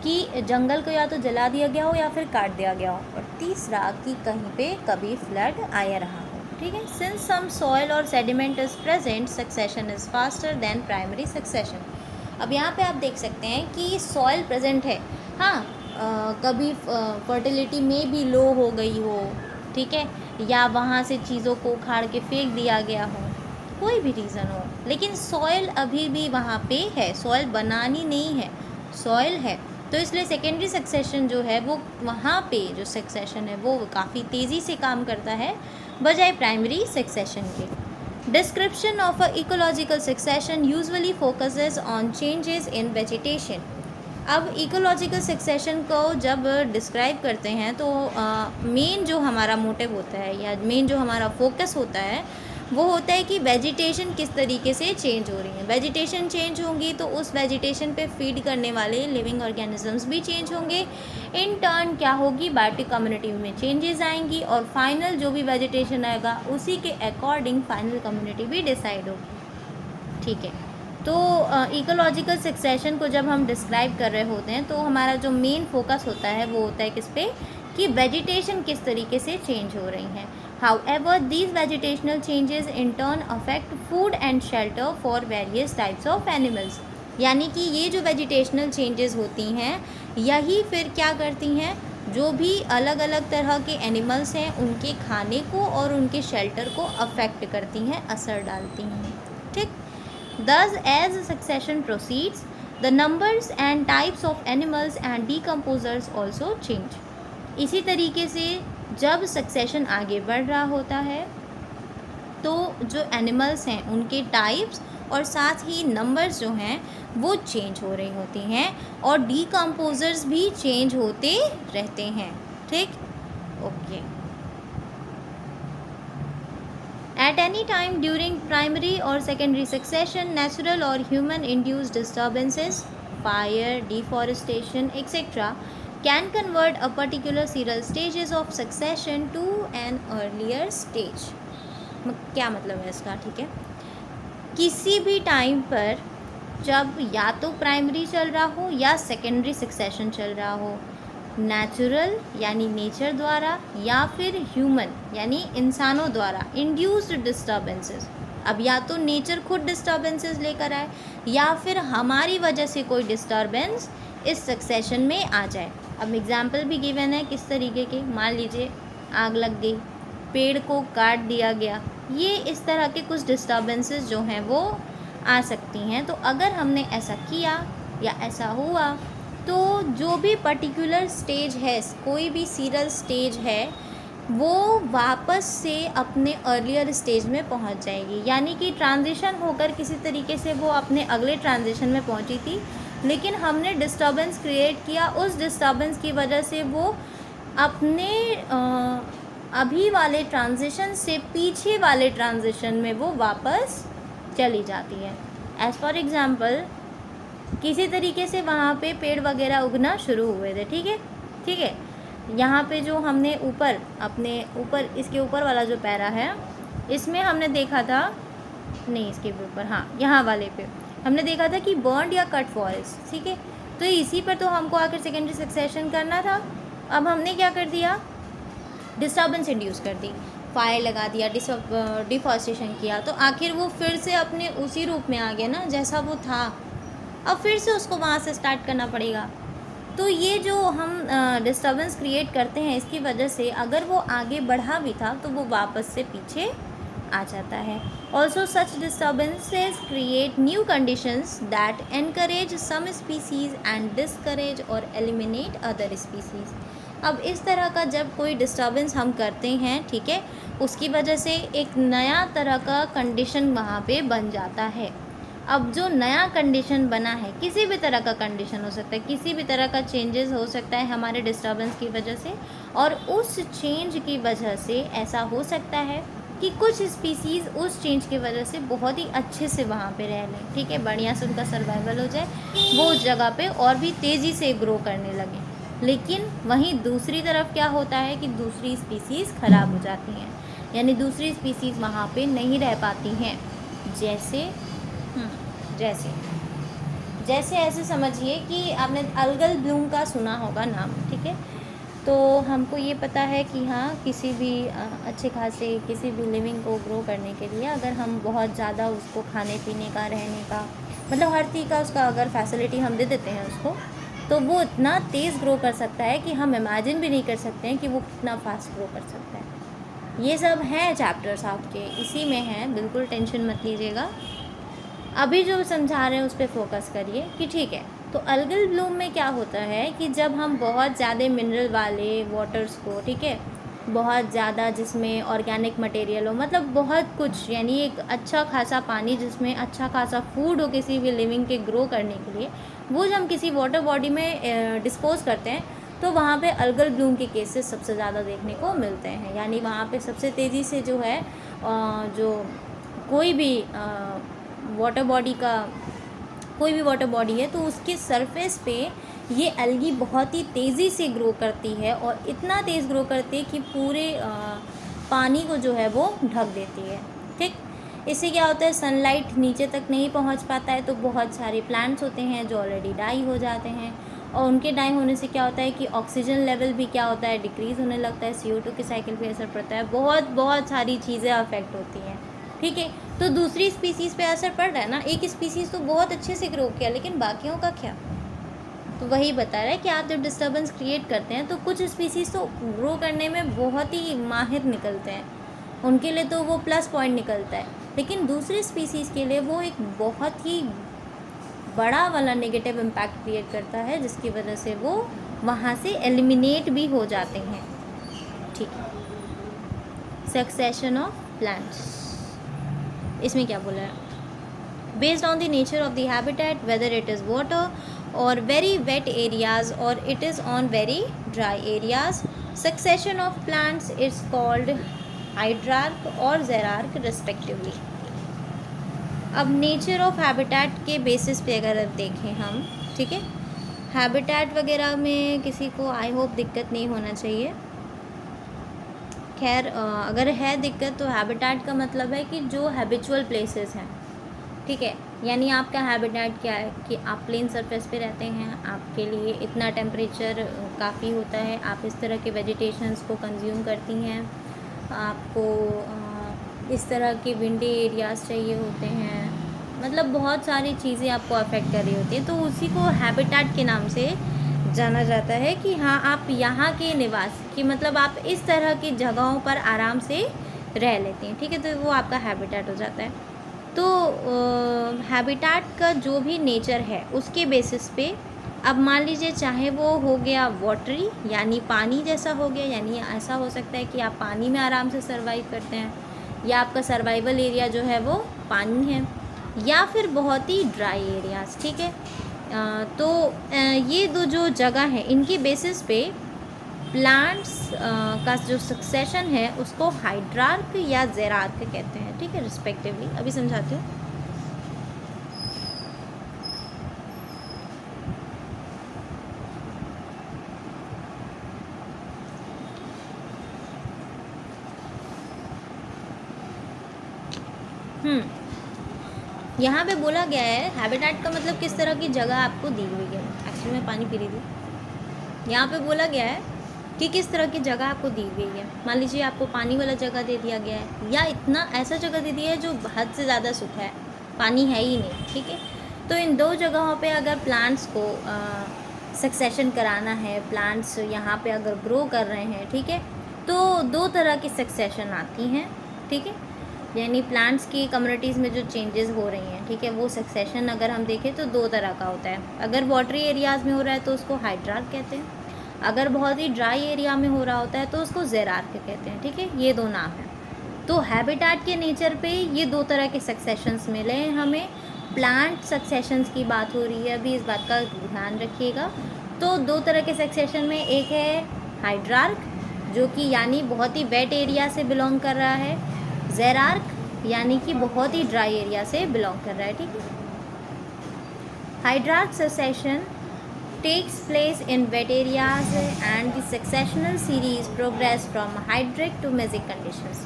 कि जंगल को या तो जला दिया गया हो या फिर काट दिया गया हो। और तीसरा कि कहीं पे कभी फ्लड आया रहा हो। ठीक है, सिंस सम सॉइल और sediment is present, succession is faster than primary succession. अब यहाँ पे आप देख सकते हैं कि सॉइल प्रेजेंट है, हाँ, कभी फर्टिलिटी में भी लो हो गई हो, ठीक है, या वहाँ से चीज़ों को उखाड़ के फेंक दिया गया हो, कोई भी रीज़न हो, लेकिन सॉइल अभी भी वहाँ पे है, सॉइल बनानी नहीं है, सॉइल है। तो इसलिए सेकेंडरी सक्सेशन जो है वो वहाँ पे जो सक्सेशन है वो काफ़ी तेज़ी से काम करता है बजाय प्राइमरी सक्सेशन के। Description of a ecological succession usually focuses on changes in vegetation. अब इकोलॉजिकल सक्सेशन को जब डिस्क्राइब करते हैं तो मेन जो हमारा मोटिव होता है या मेन जो हमारा फोकस होता है वो होता है कि वेजिटेशन किस तरीके से चेंज हो रही है। वेजिटेशन चेंज होंगी तो उस वेजिटेशन पे फीड करने वाले लिविंग ऑर्गेनिजम्स भी चेंज होंगे। इन टर्न क्या होगी, बायोटिक कम्युनिटी में चेंजेस आएंगी और फाइनल जो भी वेजिटेशन आएगा उसी के अकॉर्डिंग फाइनल कम्युनिटी भी डिसाइड होगी। ठीक है, तो इकोलॉजिकल सक्सेशन को जब हम डिस्क्राइब कर रहे होते हैं तो हमारा जो मेन फोकस होता है वो होता है किस पे, कि वेजिटेशन किस तरीके से चेंज हो रही हैं। However, these vegetational changes in turn affect food and shelter for various types of animals. यानी कि ये जो वेजिटेशनल चेंजेस होती हैं यही फिर क्या करती हैं, जो भी अलग अलग तरह के एनिमल्स हैं उनके खाने को और उनके शेल्टर को अफेक्ट करती हैं, असर डालती हैं। ठीक, Thus, as succession proceeds, the numbers and types of animals and decomposers also change. इसी तरीके से जब सक्सेशन आगे बढ़ रहा होता है तो जो एनिमल्स हैं उनके टाइप्स और साथ ही नंबर्स जो हैं वो चेंज हो रही होती हैं और डीकम्पोजर्स भी चेंज होते रहते हैं. ठीक, okay. At any time during primary or secondary succession, natural or human-induced disturbances, fire, deforestation, etc., can convert a particular serial stages of succession to an earlier stage. क्या मतलब है इसका? ठीक है, किसी भी टाइम पर जब या तो प्राइमरी चल रहा हो या सेकेंडरी सक्सेशन चल रहा हो, नेचुरल यानी नेचर द्वारा या फिर ह्यूमन यानी इंसानों द्वारा इंड्यूस्ड डिस्टर्बेंसेस. अब या तो नेचर खुद डिस्टर्बेंसेस लेकर आए या फिर हमारी वजह से कोई डिस्टर्बेंस इस सक्सेशन में आ जाए. अब एग्जाम्पल भी गिवन है किस तरीके के. मान लीजिए आग लग गई, पेड़ को काट दिया गया, ये इस तरह के कुछ डिस्टर्बेंसेस जो हैं वो आ सकती हैं. तो अगर हमने ऐसा किया या ऐसा हुआ तो जो भी पर्टिकुलर स्टेज है, कोई भी सीरियल स्टेज है, वो वापस से अपने अर्लियर स्टेज में पहुंच जाएगी. यानी कि ट्रांजिशन होकर किसी तरीके से वो अपने अगले ट्रांजिशन में पहुंची थी, लेकिन हमने डिस्टर्बेंस क्रिएट किया. उस डिस्टर्बेंस की वजह से वो अपने अभी वाले ट्रांजिशन से पीछे वाले ट्रांजिशन में वो वापस चली जाती है. एज़ फॉर एग्ज़ाम्पल, किसी तरीके से वहाँ पे पेड़ वगैरह उगना शुरू हुए थे. ठीक है, ठीक है. यहाँ पे जो हमने ऊपर अपने ऊपर इसके ऊपर वाला जो पैरा है इसमें हमने देखा था, नहीं इसके ऊपर, हाँ यहाँ वाले पे हमने देखा था कि बर्न्ड या कट फॉरेस्ट. ठीक है, तो इसी पर तो हमको आकर सेकेंडरी सक्सेशन करना था. अब हमने क्या कर दिया, डिस्टर्बेंस इंड्यूस कर दी, फायर लगा दिया, डिफॉरेस्टेशन किया, तो आखिर वो फिर से अपने उसी रूप में आ गया ना जैसा वो था. अब फिर से उसको वहाँ से स्टार्ट करना पड़ेगा. तो ये जो हम डिस्टर्बेंस क्रिएट करते हैं इसकी वजह से अगर वो आगे बढ़ा भी था तो वो वापस से पीछे आ जाता है. Also such disturbances create new conditions that encourage some species and discourage or eliminate other species. अब इस तरह का जब कोई डिस्टर्बेंस हम करते हैं, ठीक है, उसकी वजह से एक नया तरह का कंडीशन वहाँ पे बन जाता है. अब जो नया कंडीशन बना है, किसी भी तरह का कंडीशन हो सकता है, किसी भी तरह का चेंजेस हो सकता है हमारे डिस्टर्बेंस की वजह से, और उस चेंज की वजह से ऐसा हो सकता है कि कुछ स्पीसीज़ उस चेंज की वजह से बहुत ही अच्छे से वहाँ पे रह लें. ठीक है, बढ़िया से उनका सर्वाइवल हो जाए, वो उस जगह पे और भी तेज़ी से ग्रो करने लगे. लेकिन वहीं दूसरी तरफ क्या होता है कि दूसरी स्पीसीज़ ख़राब हो जाती हैं, यानी दूसरी स्पीसीज़ वहाँ पे नहीं रह पाती हैं. जैसे जैसे ऐसे समझिए कि आपने अल्गल ब्लूम का सुना होगा नाम. ठीक है, तो हमको ये पता है कि हाँ, किसी भी अच्छे खासे किसी भी लिविंग को ग्रो करने के लिए अगर हम बहुत ज़्यादा उसको खाने पीने का, रहने का, मतलब हर चीज़ का उसका अगर फैसिलिटी हम दे देते हैं उसको, तो वो इतना तेज़ ग्रो कर सकता है कि हम इमेजिन भी नहीं कर सकते हैं कि वो कितना फास्ट ग्रो कर सकता है. ये सब हैं चैप्टर्स आपके, इसी में हैं, बिल्कुल टेंशन मत लीजिएगा. अभी जो समझा रहे हैं उस पर फोकस करिए कि ठीक है. तो अल्गल ब्लूम में क्या होता है कि जब हम बहुत ज़्यादा मिनरल वाले वाटर्स को, ठीक है, बहुत ज़्यादा जिसमें ऑर्गेनिक मटेरियल हो, मतलब बहुत कुछ, यानी एक अच्छा खासा पानी जिसमें अच्छा खासा फूड हो किसी भी लिविंग के ग्रो करने के लिए, वो जब हम किसी वाटर बॉडी में डिस्पोज करते हैं तो वहाँ पे अल्गल ब्लूम के केसेस सबसे ज़्यादा देखने को मिलते हैं. यानी वहाँ पे सबसे तेज़ी से जो है जो कोई भी वाटर बॉडी का कोई भी वाटर बॉडी है तो उसके सरफेस पे ये एल्गी बहुत ही तेज़ी से ग्रो करती है, और इतना तेज़ ग्रो करती है कि पूरे पानी को जो है वो ढक देती है. ठीक, इससे क्या होता है, सनलाइट नीचे तक नहीं पहुंच पाता है, तो बहुत सारे प्लांट्स होते हैं जो ऑलरेडी डाई हो जाते हैं, और उनके डाई होने से क्या होता है कि ऑक्सीजन लेवल भी क्या होता है, डिक्रीज़ होने लगता है, CO2 के साइकिल पे असर पड़ता है, बहुत सारी चीज़ें अफेक्ट होती हैं. ठीक है, तो दूसरी स्पीसीज़ पे असर पड़ रहा है ना. एक स्पीसीज़ तो बहुत अच्छे से ग्रो किया, लेकिन बाकियों का क्या. तो वही बता रहा है कि आप जब डिस्टर्बेंस क्रिएट करते हैं तो कुछ स्पीसीज़ तो ग्रो करने में बहुत ही माहिर निकलते हैं, उनके लिए तो वो प्लस पॉइंट निकलता है, लेकिन दूसरे स्पीसीज़ के लिए वो एक बहुत ही बड़ा वाला नेगेटिव इम्पैक्ट क्रिएट करता है, जिसकी वजह से वो वहाँ से एलिमिनेट भी हो जाते हैं। ठीक है, सक्सेशन ऑफ प्लांट्स, इसमें क्या बोला है? Based on the nature of the habitat, whether it is water और वेरी वेट एरियाज और it is on very dry areas, succession of plants is called hydrarch और ज़ेरार्क रिस्पेक्टिवली। अब नेचर ऑफ हैबिटेट के बेसिस पे अगर देखें हम, ठीक है, हैबिटेट वगैरह में किसी को आई होप दिक्कत नहीं होना चाहिए। खैर अगर है दिक्कत तो हैबिटेट का मतलब है कि जो हैबिचुअल प्लेसेस हैं, ठीक है, यानी आपका हैबिटेट क्या है कि आप प्लेन सरफेस पे रहते हैं, आपके लिए इतना टेम्परेचर काफ़ी होता है, आप इस तरह के वेजिटेशंस को कंज्यूम करती हैं, आपको इस तरह के विंडी एरियाज़ चाहिए होते हैं, मतलब बहुत सारी चीज़ें आपको अफेक्ट कर रही होती हैं, तो उसी को हैबिटेट के नाम से जाना जाता है कि हाँ आप यहाँ के निवास की, मतलब आप इस तरह की जगहों पर आराम से रह लेते हैं, ठीक है, तो वो आपका हैबिटेट हो जाता है। तो हैबिटेट का जो भी नेचर है उसके बेसिस पे, अब मान लीजिए चाहे वो हो गया वाटरी यानी पानी जैसा हो गया, यानी ऐसा हो सकता है कि आप पानी में आराम से सर्वाइव करते हैं, या आपका सर्वाइवल एरिया जो है वो पानी है, या फिर बहुत ही ड्राई एरियाज़, ठीक है। तो ये दो जो जगह हैं इनकी बेसिस पे प्लांट्स का जो सक्सेशन है उसको हाइड्रार्क या ज़ेरार्क कहते हैं, ठीक है, रिस्पेक्टिवली। अभी समझाती हूँ। यहाँ पे बोला गया है हैबिटेट का मतलब किस तरह की जगह आपको दी हुई है। एक्चुअली मैं पानी पी रही थी। यहाँ पे बोला गया है कि किस तरह की जगह आपको दी हुई है। मान लीजिए आपको पानी वाला जगह दे दिया गया है, या इतना ऐसा जगह दे दिया है जो हद से ज़्यादा सूखा है, पानी है ही नहीं, ठीक है। तो इन दो जगहों पे अगर प्लांट्स को सक्सेशन कराना है, प्लांट्स यहाँ पे अगर ग्रो कर रहे हैं, ठीक है, तो दो तरह की सक्सेशन आती हैं, ठीक है, यानी प्लांट्स की कम्युनिटीज़ में जो चेंजेस हो रही हैं, ठीक है, वो सक्सेशन अगर हम देखें तो दो तरह का होता है। अगर वाटरी एरियाज़ में हो रहा है तो उसको हाइड्रार्क कहते हैं, अगर बहुत ही ड्राई एरिया में हो रहा होता है तो उसको ज़ेरार्क कहते हैं, ठीक है, ये दो नाम हैं। तो हैबिटेट के नेचर पे ये दो तरह के सक्सेशंस मिले हैं हमें। प्लांट सक्सेशंस की बात हो रही है अभी, इस बात का ध्यान रखिएगा। तो दो तरह के सक्सेशन में एक है हाइड्रार्क जो कि यानी बहुत ही वेट एरिया से बिलोंग कर रहा है, ज़ेरार्क यानी कि बहुत ही ड्राई एरिया से बिलोंग कर रहा है, ठीक है। हाइड्रार्क succession takes place in wet areas and the successional series progress from hydric to mesic conditions.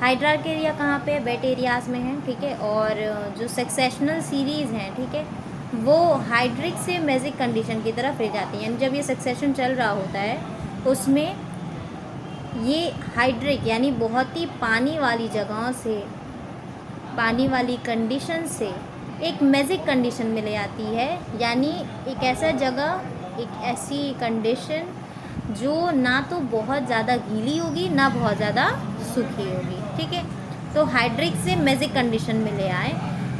Hydrarch area कहाँ पे? वेट एरियाज़ में है, ठीक है, और जो सक्सेशनल सीरीज़ हैं, ठीक है, वो हाइड्रिक से मेजिक कंडीशन की तरफ ले जाती हैं। यानी जब ये सक्सेशन चल रहा होता है उसमें ये हाइड्रिक यानी बहुत ही पानी वाली जगहों से, पानी वाली कंडीशन से एक मेजिक कंडीशन में ले आती है, यानी एक ऐसा जगह, एक ऐसी कंडीशन जो ना तो बहुत ज़्यादा गीली होगी ना बहुत ज़्यादा सूखी होगी, ठीक है। तो हाइड्रिक से मेजिक कंडीशन में ले आए,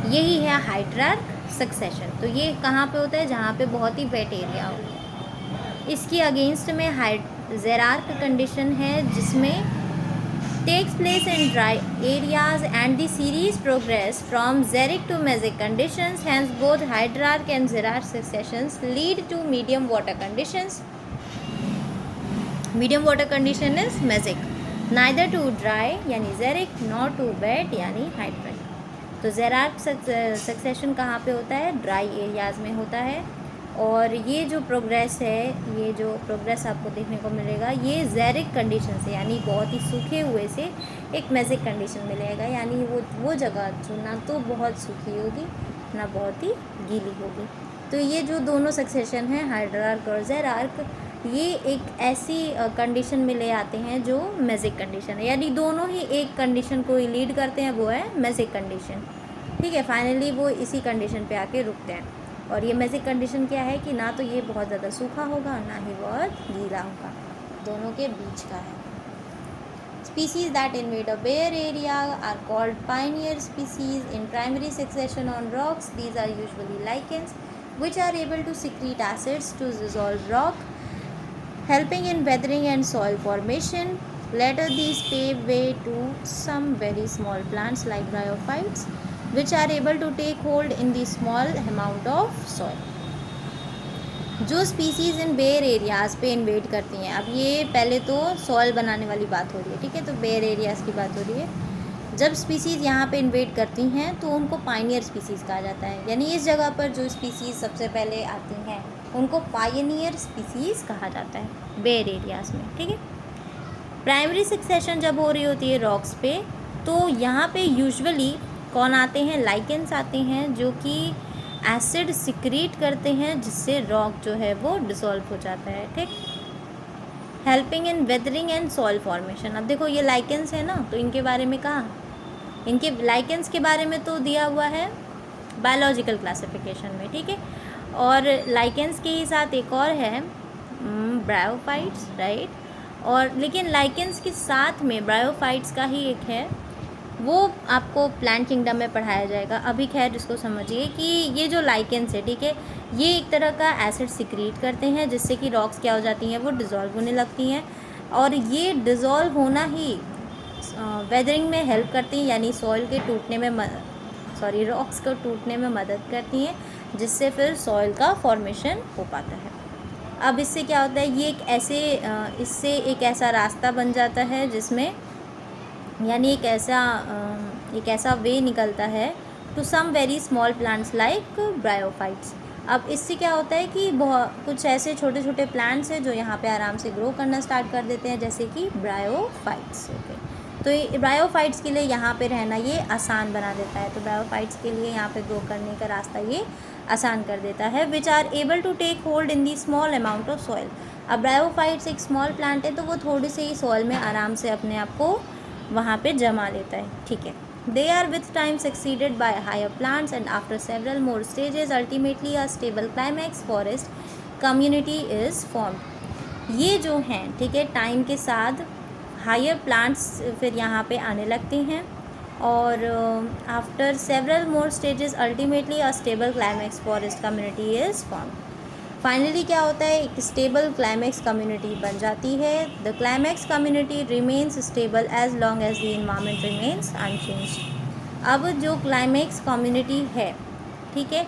यही है हाइड्रार्क सक्सेशन। तो ये कहाँ पे होता है? जहाँ पे बहुत ही वेट एरिया हो। इसकी अगेंस्ट में ज़ेरार्क कंडीशन है जिसमें takes place in dry areas and the series progress from xeric to mesic conditions. Hence both hydrarch and xerarch successions lead to medium water conditions. Medium water condition is mesic, neither too dry यानी xeric nor too wet यानी hydrarch. तो xerarch succession कहाँ पे होता है? ड्राई एरियाज़ में होता है। और ये जो प्रोग्रेस है, ये जो प्रोग्रेस आपको देखने को मिलेगा ये ज़ेरिक कंडीशन से यानी बहुत ही सूखे हुए से एक मेजिक कंडीशन मिलेगा, यानी वो जगह जो ना तो बहुत सूखी होगी ना बहुत ही गीली होगी। तो ये जो दोनों सक्सेशन हैं हाइड्रार्क और ज़ेरार्क, ये एक ऐसी कंडीशन में ले आते हैं जो मेजिक कंडीशन है, यानी दोनों ही एक कंडीशन को ही लीड करते हैं, वो है मेजिक कंडीशन, ठीक है। फाइनली वो इसी कंडीशन पे आके रुकते हैं। और ये मेजिक कंडीशन क्या है कि ना तो ये बहुत ज़्यादा सूखा होगा ना ही बहुत गीला होगा, दोनों के बीच का है। Species that invade a bare area are called pioneer species. In primary succession on rocks, these are usually lichens, which are able to secrete acids to dissolve rock, helping in weathering and soil formation. Later, these pave way to some very small plants like bryophytes, which are able to take hold in the small amount of soil. जो स्पीसीज़ इन बेयर एरियाज़ पे इन्वेट करती हैं, अब ये पहले तो सॉइल बनाने वाली बात हो रही है, ठीक है, तो बेयर एरियाज़ की बात हो रही है। जब स्पीसीज़ यहाँ पे इन्वेट करती हैं तो उनको पायनियर स्पीसीज़ कहा जाता है, यानी इस जगह पर जो स्पीसीज़ सबसे पहले आती हैं उनको पायनियर स्पीसीज़ कहा जाता है बेयर एरियाज़ में, ठीक है। प्राइमरी सक्सेशन जब हो रही होती है रॉक्स पे, तो यहाँ पे यूजुअली कौन आते हैं, लाइकेंस आते हैं, जो कि एसिड सिक्रीट करते हैं, जिससे रॉक जो है वो डिसॉल्व हो जाता है, ठीक। Helping in weathering and soil formation. अब देखो ये लाइकेंस है ना, तो इनके बारे में कहा, इनके लाइकेंस के बारे में तो दिया हुआ है बायोलॉजिकल क्लासिफिकेशन में, ठीक है। और लाइकेंस के ही साथ एक और है ब्रायोफाइट्स, राइट। और लेकिन लाइकेंस के साथ में ब्रायोफाइट्स का ही एक है, वो आपको प्लांट किंगडम में पढ़ाया जाएगा। अभी खैर इसको समझिए कि ये जो लाइकेंस है, ठीक है, ये एक तरह का एसिड सिक्रीट करते हैं, जिससे कि रॉक्स क्या हो जाती हैं, वो डिज़ोल्व होने लगती हैं, और ये डिज़ोल्व होना ही वेदरिंग में हेल्प करती हैं, यानी सॉइल के टूटने में रॉक्स को टूटने में मदद करती हैं, जिससे फिर सॉइल का फॉर्मेशन हो पाता है। अब इससे क्या होता है, ये इससे एक ऐसा रास्ता बन जाता है जिसमें, यानी एक ऐसा वे निकलता है to some very small plants like bryophytes. अब इससे क्या होता है कि कुछ ऐसे छोटे छोटे प्लांट्स हैं जो यहाँ पे आराम से ग्रो करना स्टार्ट कर देते हैं, जैसे कि ब्रायोफाइट्स, ओके। तो ये ब्रायोफाइट्स के लिए यहाँ पे रहना ये आसान बना देता है, तो ब्रायोफाइट्स के लिए यहाँ पे ग्रो करने का रास्ता ये आसान कर देता है। Which are able to take hold in the small amount of soil. अब ब्रायोफाइट्स एक स्मॉल प्लांट है, तो वो थोड़े से ही सॉइल में आराम से अपने आप को वहाँ पे जमा लेता है, ठीक है। They are with time succeeded by higher plants and after several more stages ultimately a stable climax forest community is formed. ये जो हैं, ठीक है, टाइम के साथ हायर प्लांट्स फिर यहाँ पे आने लगते हैं, और after several more stages ultimately a stable climax forest community is formed. Finally क्या होता है, एक स्टेबल क्लाइमैक्स कम्युनिटी बन जाती है। The climax community remains stable as long as the environment remains unchanged. अब जो क्लाइमैक्स कम्युनिटी है, ठीक है,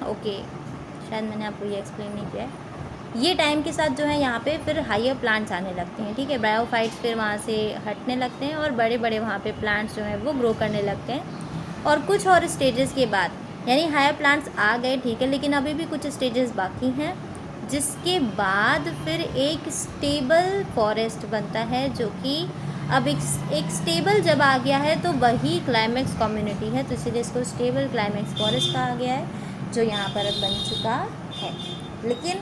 ओके, शायद मैंने आपको ये एक्सप्लेन नहीं किया है। ये टाइम के साथ जो है यहाँ पे फिर हायर प्लांट्स आने लगते हैं, ठीक है, ब्रायोफाइट्स फिर वहाँ से हटने लगते हैं, और बड़े बड़े वहाँ पे प्लांट्स जो हैं वो ग्रो करने लगते हैं। और कुछ और स्टेजेस के बाद, यानी हायर प्लांट्स आ गए, ठीक है, लेकिन अभी भी कुछ स्टेजेस बाकी हैं, जिसके बाद फिर एक स्टेबल फॉरेस्ट बनता है, जो कि अब एक स्टेबल जब आ गया है तो वही क्लाइमैक्स कम्युनिटी है, तो इसलिए इसको स्टेबल क्लाइमैक्स फॉरेस्ट कहा गया है, जो यहाँ पर अब बन चुका है। लेकिन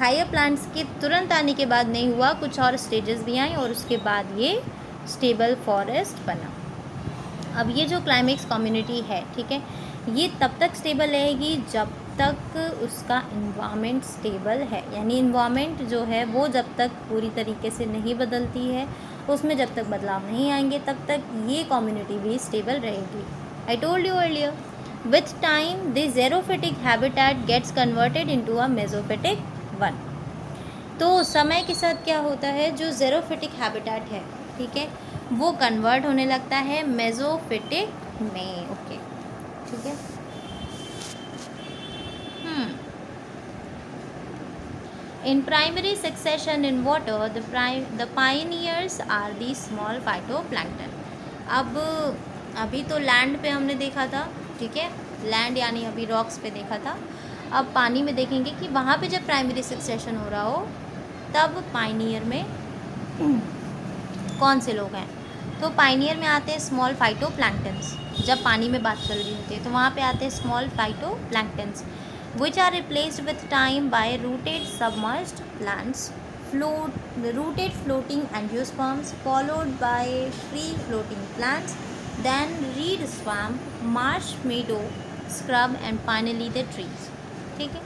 हायर प्लांट्स के तुरंत आने के बाद नहीं हुआ, कुछ और स्टेजेस भी आए और उसके बाद ये स्टेबल फॉरेस्ट बना। अब ये जो क्लाइमैक्स कम्युनिटी है, ठीक है, ये तब तक स्टेबल रहेगी जब तक उसका इन्वायरमेंट स्टेबल है, यानी इन्वायरमेंट जो है वो जब तक पूरी तरीके से नहीं बदलती है, उसमें जब तक बदलाव नहीं आएंगे, तब तक ये कम्युनिटी भी स्टेबल रहेगी। I told you earlier, with time the xerophytic habitat gets converted into a mesophytic one. तो समय के साथ क्या होता है, जो ज़ेरोफिटिक हैबिटेट है, ठीक है, वो कन्वर्ट होने लगता है मेसोफिटिक में, ओके, ठीक है। In primary succession in water, the pioneers are the small phytoplankton. अब अभी तो लैंड पे हमने देखा था, ठीक है, लैंड यानी अभी रॉक्स पे देखा था। अब पानी में देखेंगे कि वहाँ पे जब प्राइमरी सक्सेशन हो रहा हो, तब पाइनियर में कौन से लोग हैं, तो पाइनियर में आते हैं स्मॉल फाइटोप्लैंक्टन्स। जब पानी में बात चल रही होती है तो वहाँ पे आते हैं small phytoplanktons, which are replaced with time by rooted submerged plants, rooted floating angiosperms, followed by free floating plants, then reed swamp, marsh meadow, scrub and finally the trees, ठीक है।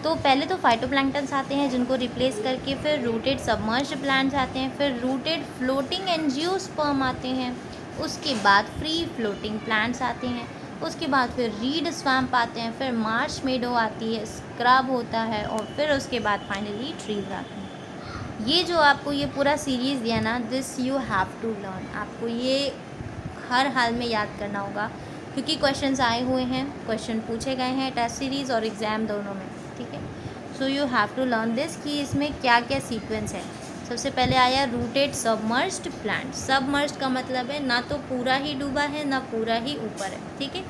तो पहले तो फाइटोप्लैंक्टन्स आते हैं जिनको रिप्लेस करके फिर रूटेड सबमर्ज्ड प्लांट्स आते हैं, फिर रूटेड फ्लोटिंग एंजियोस्पर्म आते हैं, उसके बाद फ्री फ्लोटिंग प्लांट्स आते हैं, उसके बाद फिर रीड स्वैम्प आते हैं, फिर मार्श मेडो आती है, स्क्रब होता है, और फिर उसके बाद फाइनली ट्रीज आते हैं। ये जो आपको ये पूरा सीरीज़ दिया ना, this you have to learn, आपको ये हर हाल में याद करना होगा क्योंकि क्वेश्चंस आए हुए हैं, क्वेश्चन पूछे गए हैं टेस्ट सीरीज़ और एग्ज़ाम दोनों में, ठीक है। So you have to learn this कि इसमें क्या क्या सीक्वेंस है। सबसे पहले आया रूटेड सबमर्ज्ड प्लांट। सबमर्ज्ड का मतलब है ना तो पूरा ही डूबा है ना पूरा ही ऊपर है, ठीक है।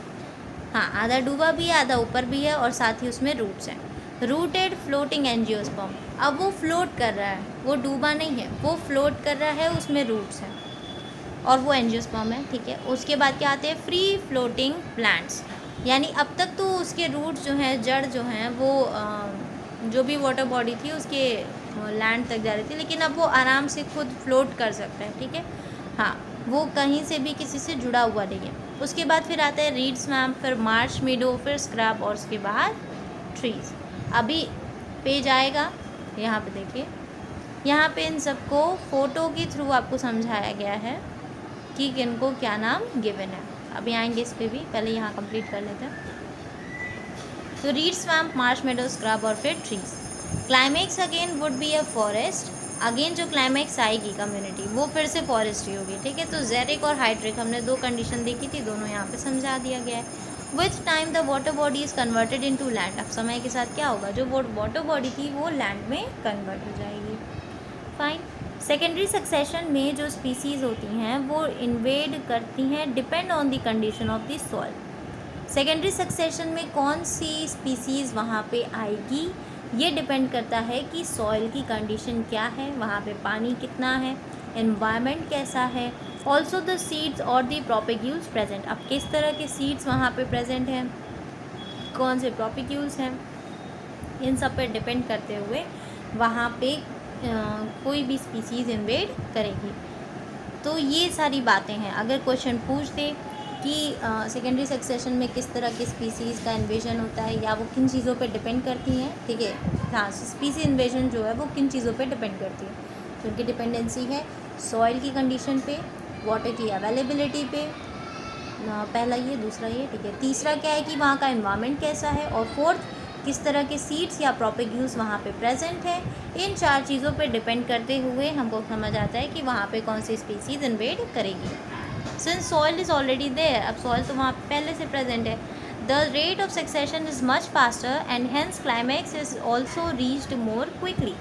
हाँ, आधा डूबा भी है आधा ऊपर भी है और साथ ही उसमें रूट्स हैं। रूटेड फ्लोटिंग एंजियोस्पर्म, अब वो फ्लोट कर रहा है, वो डूबा नहीं है, वो फ्लोट कर रहा है, उसमें रूट्स हैं और वो एंजियोस्पर्म है, ठीक है। उसके बाद क्या आते हैं फ्री फ्लोटिंग प्लांट्स, यानी अब तक तो उसके रूट्स जो हैं, जड़ जो हैं, वो जो भी वाटर बॉडी थी उसके लैंड तक जा रही थी, लेकिन अब वो आराम से खुद फ्लोट कर सकता है, ठीक है। हाँ, वो कहीं से भी किसी से जुड़ा हुआ नहीं है। उसके बाद फिर आता है रीड स्वैम्प, फिर मार्श मीडो, फिर स्क्रब और उसके बाद ट्रीज़। अभी पेज आएगा, यहाँ पे देखिए, यहाँ पे इन सबको फ़ोटो के थ्रू आपको समझाया गया है कि किनको क्या नाम गिवन है। अभी आएंगे इस पर भी, पहले यहाँ कंप्लीट कर लेते हैं। तो रीड स्वैम्प, मार्श मेडो, स्क्रब और फिर trees. Climax again would be a forest, again जो क्लाइमेक्स आएगी कम्युनिटी वो फिर से फॉरेस्ट ही होगी, ठीक है। तो जेरिक और हाइड्रिक हमने दो कंडीशन देखी थी, दोनों यहाँ पे समझा दिया गया है। With time the water body is converted into land, अब समय के साथ क्या होगा, जो वाटर बॉडी थी वो लैंड में कन्वर्ट हो जाएगी। फाइन। सेकेंडरी सक्सेशन में जो स्पीसीज़ होती हैं वो इन्वेड करती हैं depend on the condition of the soil. Secondary succession में कौन सी स्पीसीज़ वहाँ पे आएगी ये डिपेंड करता है कि सॉइल की कंडीशन क्या है, वहाँ पे पानी कितना है, एनवायरनमेंट कैसा है, ऑल्सो द सीड्स और द प्रोपेग्यूल्स प्रेजेंट, अब किस तरह के सीड्स वहाँ पे प्रेजेंट हैं, कौन से प्रोपेग्यूल्स हैं, इन सब पर डिपेंड करते हुए वहाँ पे कोई भी स्पीसीज़ इन्वेड करेगी। तो ये सारी बातें हैं। अगर क्वेश्चन पूछ दे कि सेकेंडरी सक्सेशन में किस तरह की स्पीसीज़ का इन्वेजन होता है या वो किन चीज़ों पे डिपेंड करती हैं, ठीक है। हाँ, स्पीसी इन्वेजन जो है वो किन चीज़ों पे डिपेंड करती है, तो उनकी डिपेंडेंसी है सॉइल की कंडीशन पे, वाटर की अवेलेबिलिटी पे, पहला ये, दूसरा ये, ठीक है। तीसरा क्या है कि वहाँ का एनवायरनमेंट कैसा है, और फोर्थ किस तरह के सीड्स या प्रोपेग्यूल्स वहाँ पे प्रेजेंट है। इन चार चीज़ों पे डिपेंड करते हुए हमको समझ आता है कि वहाँ पे कौन सी स्पीसीज़ इन्वेड करेगी। Since soil is already there, अब सॉइल तो वहाँ पहले से प्रेजेंट है, the rate of succession is much faster and hence climax is also reached more quickly.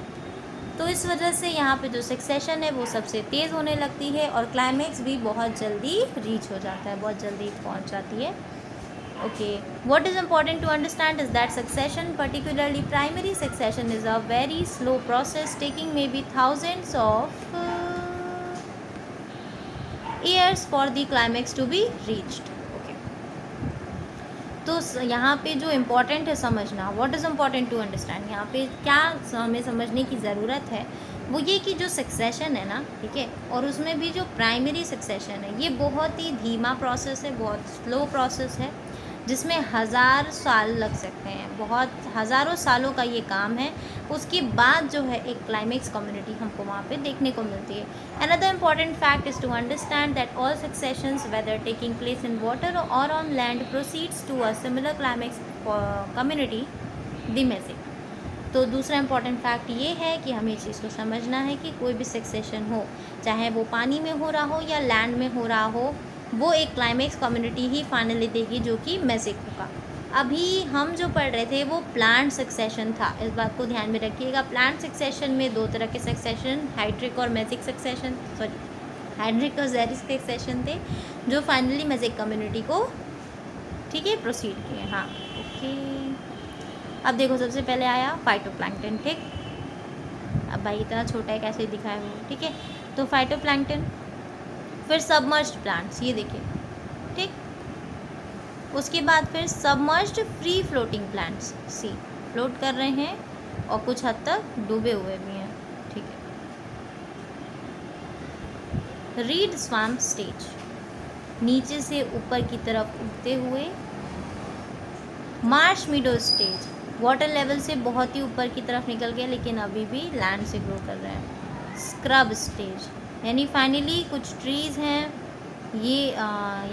तो इस वजह से यहाँ पे जो सक्सेशन है वो सबसे तेज़ होने लगती है और क्लाइमैक्स भी बहुत जल्दी रीच हो जाता है, बहुत जल्दी पहुँच जाती है। Okay, what is important to understand is that succession, particularly primary succession, is a very slow process taking maybe thousands of years for the climax to be reached. Okay, तो यहाँ पे जो इम्पोर्टेंट है समझना, what is important to understand, यहाँ पे क्या हमें समझने की ज़रूरत है वो ये कि जो सक्सेशन है ना, ठीक है, और उसमें भी जो प्राइमरी सक्सेशन है ये बहुत ही धीमा प्रोसेस है, बहुत स्लो प्रोसेस है, जिसमें 1000 साल लग सकते हैं, बहुत हज़ारों सालों का ये काम है। उसके बाद जो है एक क्लाइमेक्स कम्युनिटी हमको वहाँ पे देखने को मिलती है। Another important fact is to understand that all successions whether taking place in water और on land proceeds to a similar climax community the mesic. तो दूसरा इम्पॉर्टेंट फैक्ट ये है कि हमें इस चीज़ को समझना है कि कोई भी सक्सेशन हो, चाहे वो पानी में हो रहा हो या लैंड में हो रहा हो, वो एक क्लाइमेक्स कम्युनिटी ही फाइनली देगी जो कि मेसिक होगा। अभी हम जो पढ़ रहे थे वो प्लांट सक्सेशन था, इस बात को ध्यान में रखिएगा। प्लांट सक्सेशन में दो तरह के सक्सेशन, हाइड्रिक और मेसिक सक्सेशन, हाइड्रिक और जेरिक सक्सेशन थे जो फाइनली मेसिक कम्युनिटी को, ठीक है, प्रोसीड किए। हाँ, ओके। अब देखो सबसे पहले आया फाइटोप्लैंक्टन, ठीक। अब भाई इतना छोटा है कैसे दिखाया वो, ठीक है। तो फाइटोप्लैंक्टन, फिर सबमर्ज्ड प्लांट्स, ये देखिए, ठीक। उसके बाद फिर सबमर्ज्ड फ्री फ्लोटिंग प्लांट्स, सी फ्लोट कर रहे हैं और कुछ हद तक डूबे हुए भी हैं, ठीक है। रीड स्वैम्प स्टेज, नीचे से ऊपर की तरफ उगते हुए। मार्श मीडो स्टेज, वाटर लेवल से बहुत ही ऊपर की तरफ निकल गया, लेकिन अभी भी लैंड से ग्रो कर रहे हैं। स्क्रब स्टेज यानी फाइनली कुछ ट्रीज़ हैं, ये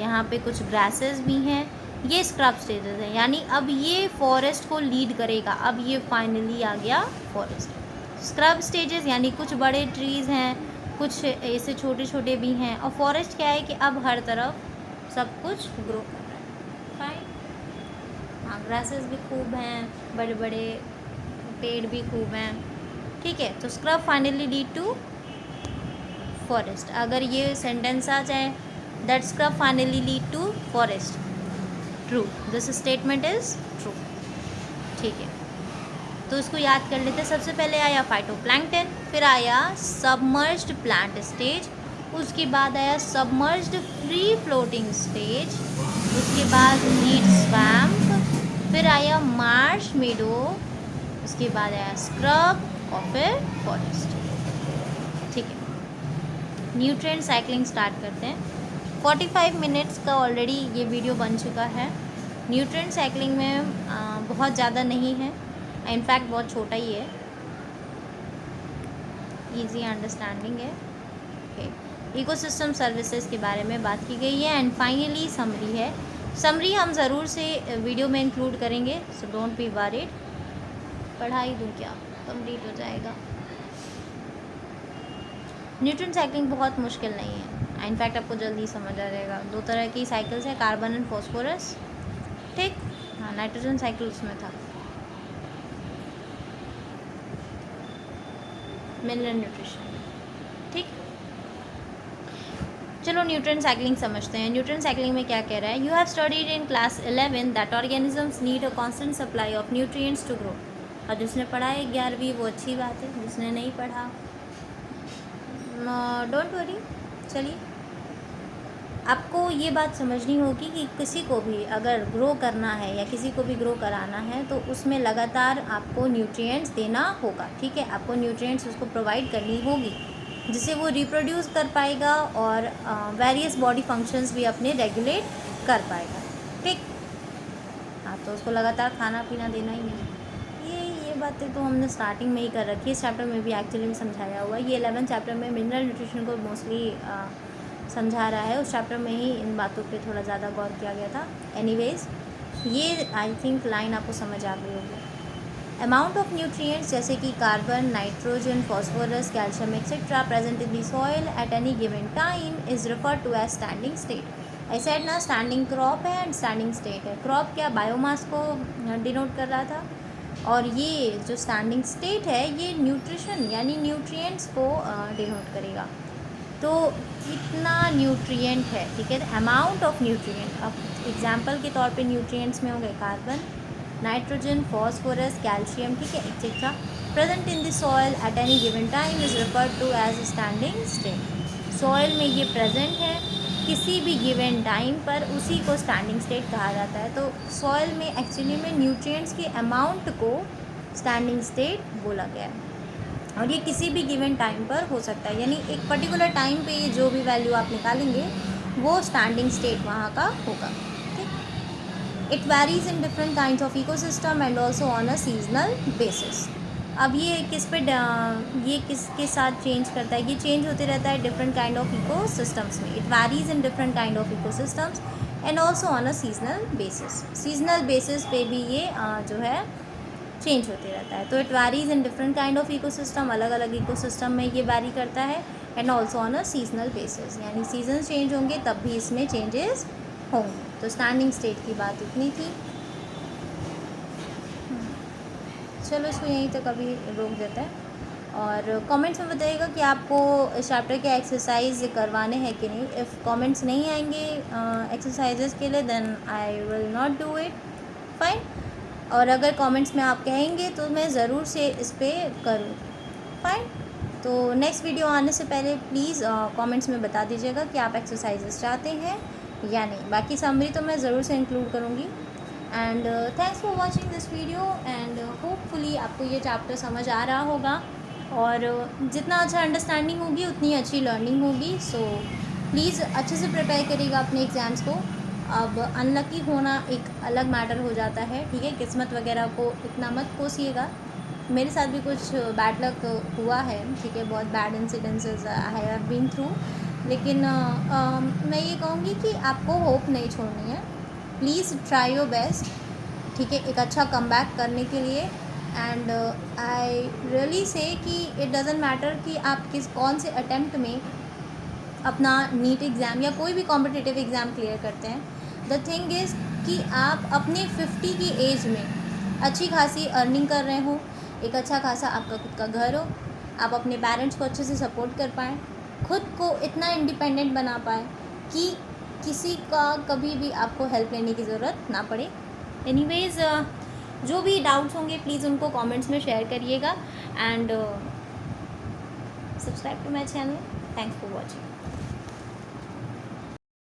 यहाँ पे कुछ ग्रासेस भी हैं, ये स्क्रब स्टेजेस हैं, यानी अब ये फॉरेस्ट को लीड करेगा। अब ये फाइनली आ गया फॉरेस्ट। स्क्रब स्टेजेस यानी कुछ बड़े ट्रीज़ हैं, कुछ ऐसे छोटे छोटे भी हैं, और फॉरेस्ट क्या है कि अब हर तरफ सब कुछ ग्रो कर रहा है। फाइन, हाँ ग्रासेस भी खूब हैं, बड़े बड़े पेड़ भी खूब हैं, ठीक है। तो scrub finally lead to forest. अगर ये सेंटेंस आ जाए, that scrub finally lead to forest, true, this statement is true, ठीक है। तो इसको याद कर लेते। सबसे पहले आया फाइटोप्लैंक्टन, फिर आया सबमर्ज्ड प्लांट स्टेज, उसके बाद आया सबमर्ज्ड फ्री फ्लोटिंग स्टेज, उसके बाद रीड स्वैम्प, फिर आया मार्श मेडो, उसके बाद आया स्क्रब और फिर फॉरेस्ट, ठीक है। न्यूट्रिएंट साइकिलिंग स्टार्ट करते हैं। 45 मिनट्स का ऑलरेडी ये वीडियो बन चुका है। न्यूट्रिएंट साइकिलिंग में बहुत ज़्यादा नहीं है, इनफैक्ट बहुत छोटा ही है, इजी अंडरस्टैंडिंग है, ओके। इकोसिस्टम सर्विसेज के बारे में बात की गई है, एंड फाइनली समरी है। समरी हम ज़रूर से वीडियो में इंक्लूड करेंगे, सो डोंट बी वरीड। पढ़ाई दूँ क्या, कंप्लीट हो जाएगा। न्यूट्रिएंट साइकिलिंग बहुत मुश्किल नहीं है, इनफैक्ट आपको जल्दी समझ आ जाएगा। 2 तरह की साइकिल्स है, कार्बन एंड फॉस्फोरस, ठीक। हाँ, नाइट्रोजन साइकिल उसमें था। मिनरल न्यूट्रिशन, ठीक। चलो न्यूट्रिएंट साइकिलिंग समझते हैं। न्यूट्रिएंट साइकिलिंग में क्या कह रहा है, you have studied in class 11 that organisms need a constant supply of nutrients to grow. और जिसने पढ़ा है 11वीं वो अच्छी बात है, जिसने नहीं पढ़ा डोंट वरी। चलिए, आपको ये बात समझनी होगी कि किसी को भी अगर ग्रो करना है या किसी को भी ग्रो कराना है तो उसमें लगातार आपको न्यूट्रिएंट्स देना होगा, ठीक है। आपको न्यूट्रिएंट्स उसको प्रोवाइड करनी होगी जिससे वो रिप्रोड्यूस कर पाएगा और वेरियस बॉडी फंक्शंस भी अपने रेगुलेट कर पाएगा, ठीक। हाँ, तो उसको लगातार खाना पीना देना ही है। ये बातें तो हमने स्टार्टिंग में ही कर रखी है, इस चैप्टर में भी एक्चुअली में समझाया हुआ है। ये 11 चैप्टर में मिनरल न्यूट्रिशन को मोस्टली समझा रहा है, उस चैप्टर में ही इन बातों पे थोड़ा ज़्यादा गौर किया गया था। एनीवेज, ये आई थिंक लाइन आपको समझ आ गई होगी। अमाउंट ऑफ न्यूट्रिएंट्स जैसे कि carbon, nitrogen, phosphorus, calcium etcetera present in the soil at any given time is referred to as standing state. ऐसे है ना, स्टैंडिंग क्रॉप है एंड स्टैंडिंग स्टेट है। क्रॉप क्या, बायोमास को डिनोट कर रहा था, और ये जो स्टैंडिंग स्टेट है ये न्यूट्रिशन यानी न्यूट्रिएंट्स को डिनोट करेगा। तो कितना न्यूट्रिएंट है, ठीक है, अमाउंट ऑफ न्यूट्रिएंट। अब एग्जांपल के तौर पे न्यूट्रिएंट्स में होंगे कार्बन, नाइट्रोजन, फॉस्फोरस, कैल्शियम, ठीक है, etcetera present in the soil at any given time is referred to as standing state. Soil में ये प्रेजेंट है किसी भी गिवन टाइम पर, उसी को स्टैंडिंग स्टेट कहा जाता है। तो सॉइल में एक्चुअली में न्यूट्रिएंट्स के अमाउंट को स्टैंडिंग स्टेट बोला गया है, और ये किसी भी गिवन टाइम पर हो सकता है, यानी एक पर्टिकुलर टाइम पे ये जो भी वैल्यू आप निकालेंगे वो स्टैंडिंग स्टेट वहाँ का होगा, ठीक। It varies in different kinds of ecosystem and also on a seasonal basis. अब ये किसके साथ चेंज करता है, ये चेंज होते रहता है डिफरेंट काइंड ऑफ इकोसिस्टम्स में। It varies in different kind of ecosystems and also on a seasonal basis. Seasonal basis पे भी ये जो है चेंज होते रहता है। तो it varies in different kind of ecosystem, अलग अलग इकोसिस्टम में ये वैरी करता है, and also on a seasonal basis, यानी सीजन चेंज होंगे तब भी इसमें चेंजेस होंगे। तो स्टैंडिंग स्टेट की बात इतनी थी। चलो इसको यहीं तक अभी रोक देते हैं, और कमेंट्स में बताइएगा कि आपको इस चैप्टर के एक्सरसाइज करवाने हैं कि नहीं। इफ़ कमेंट्स नहीं आएंगे एक्सरसाइजेस के लिए then I will not do it, fine. और अगर कमेंट्स में आप कहेंगे तो मैं ज़रूर से इस पर करूँ, फाइन। तो नेक्स्ट वीडियो आने से पहले प्लीज़ कमेंट्स में बता दीजिएगा कि आप एक्सरसाइजेस चाहते हैं या नहीं। बाकी समरी तो मैं ज़रूर से इंक्लूड करूँगी। And thanks for watching this video, and hopefully आपको ये चैप्टर समझ आ रहा होगा, और जितना अच्छा अंडरस्टैंडिंग होगी उतनी अच्छी लर्निंग होगी। सो प्लीज़ अच्छे से प्रिपेयर करिएगा अपने एग्ज़ाम्स को, अब अनलकी होना एक अलग मैटर हो जाता है, ठीक है, किस्मत वगैरह को इतना मत कोसिएगा। मेरे साथ भी कुछ बैड लक हुआ है, ठीक है, बहुत bad incidences I have been through. लेकिन मैं ये कहूँगी कि आपको होप नहीं छोड़नी है, प्लीज़ ट्राई योर बेस्ट, ठीक है, एक अच्छा कमबैक करने के लिए। एंड आई रियली से कि इट डजेंट मैटर कि आप कौन से अटेम्प्ट में अपना नीट एग्ज़ाम या कोई भी कॉम्पिटिटिव एग्ज़ाम क्लियर करते हैं। द थिंग इज़ कि आप अपने 50 की एज में अच्छी खासी अर्निंग कर रहे हो, एक अच्छा खासा आपका खुद का घर हो, आप अपने पेरेंट्स को अच्छे से सपोर्ट कर पाएँ, खुद को इतना इंडिपेंडेंट बना पाएँ कि किसी का कभी भी आपको हेल्प लेने की ज़रूरत ना पड़े। एनीवेज़, जो भी डाउट्स होंगे प्लीज़ उनको कमेंट्स में शेयर करिएगा and subscribe to my channel. Thanks for watching.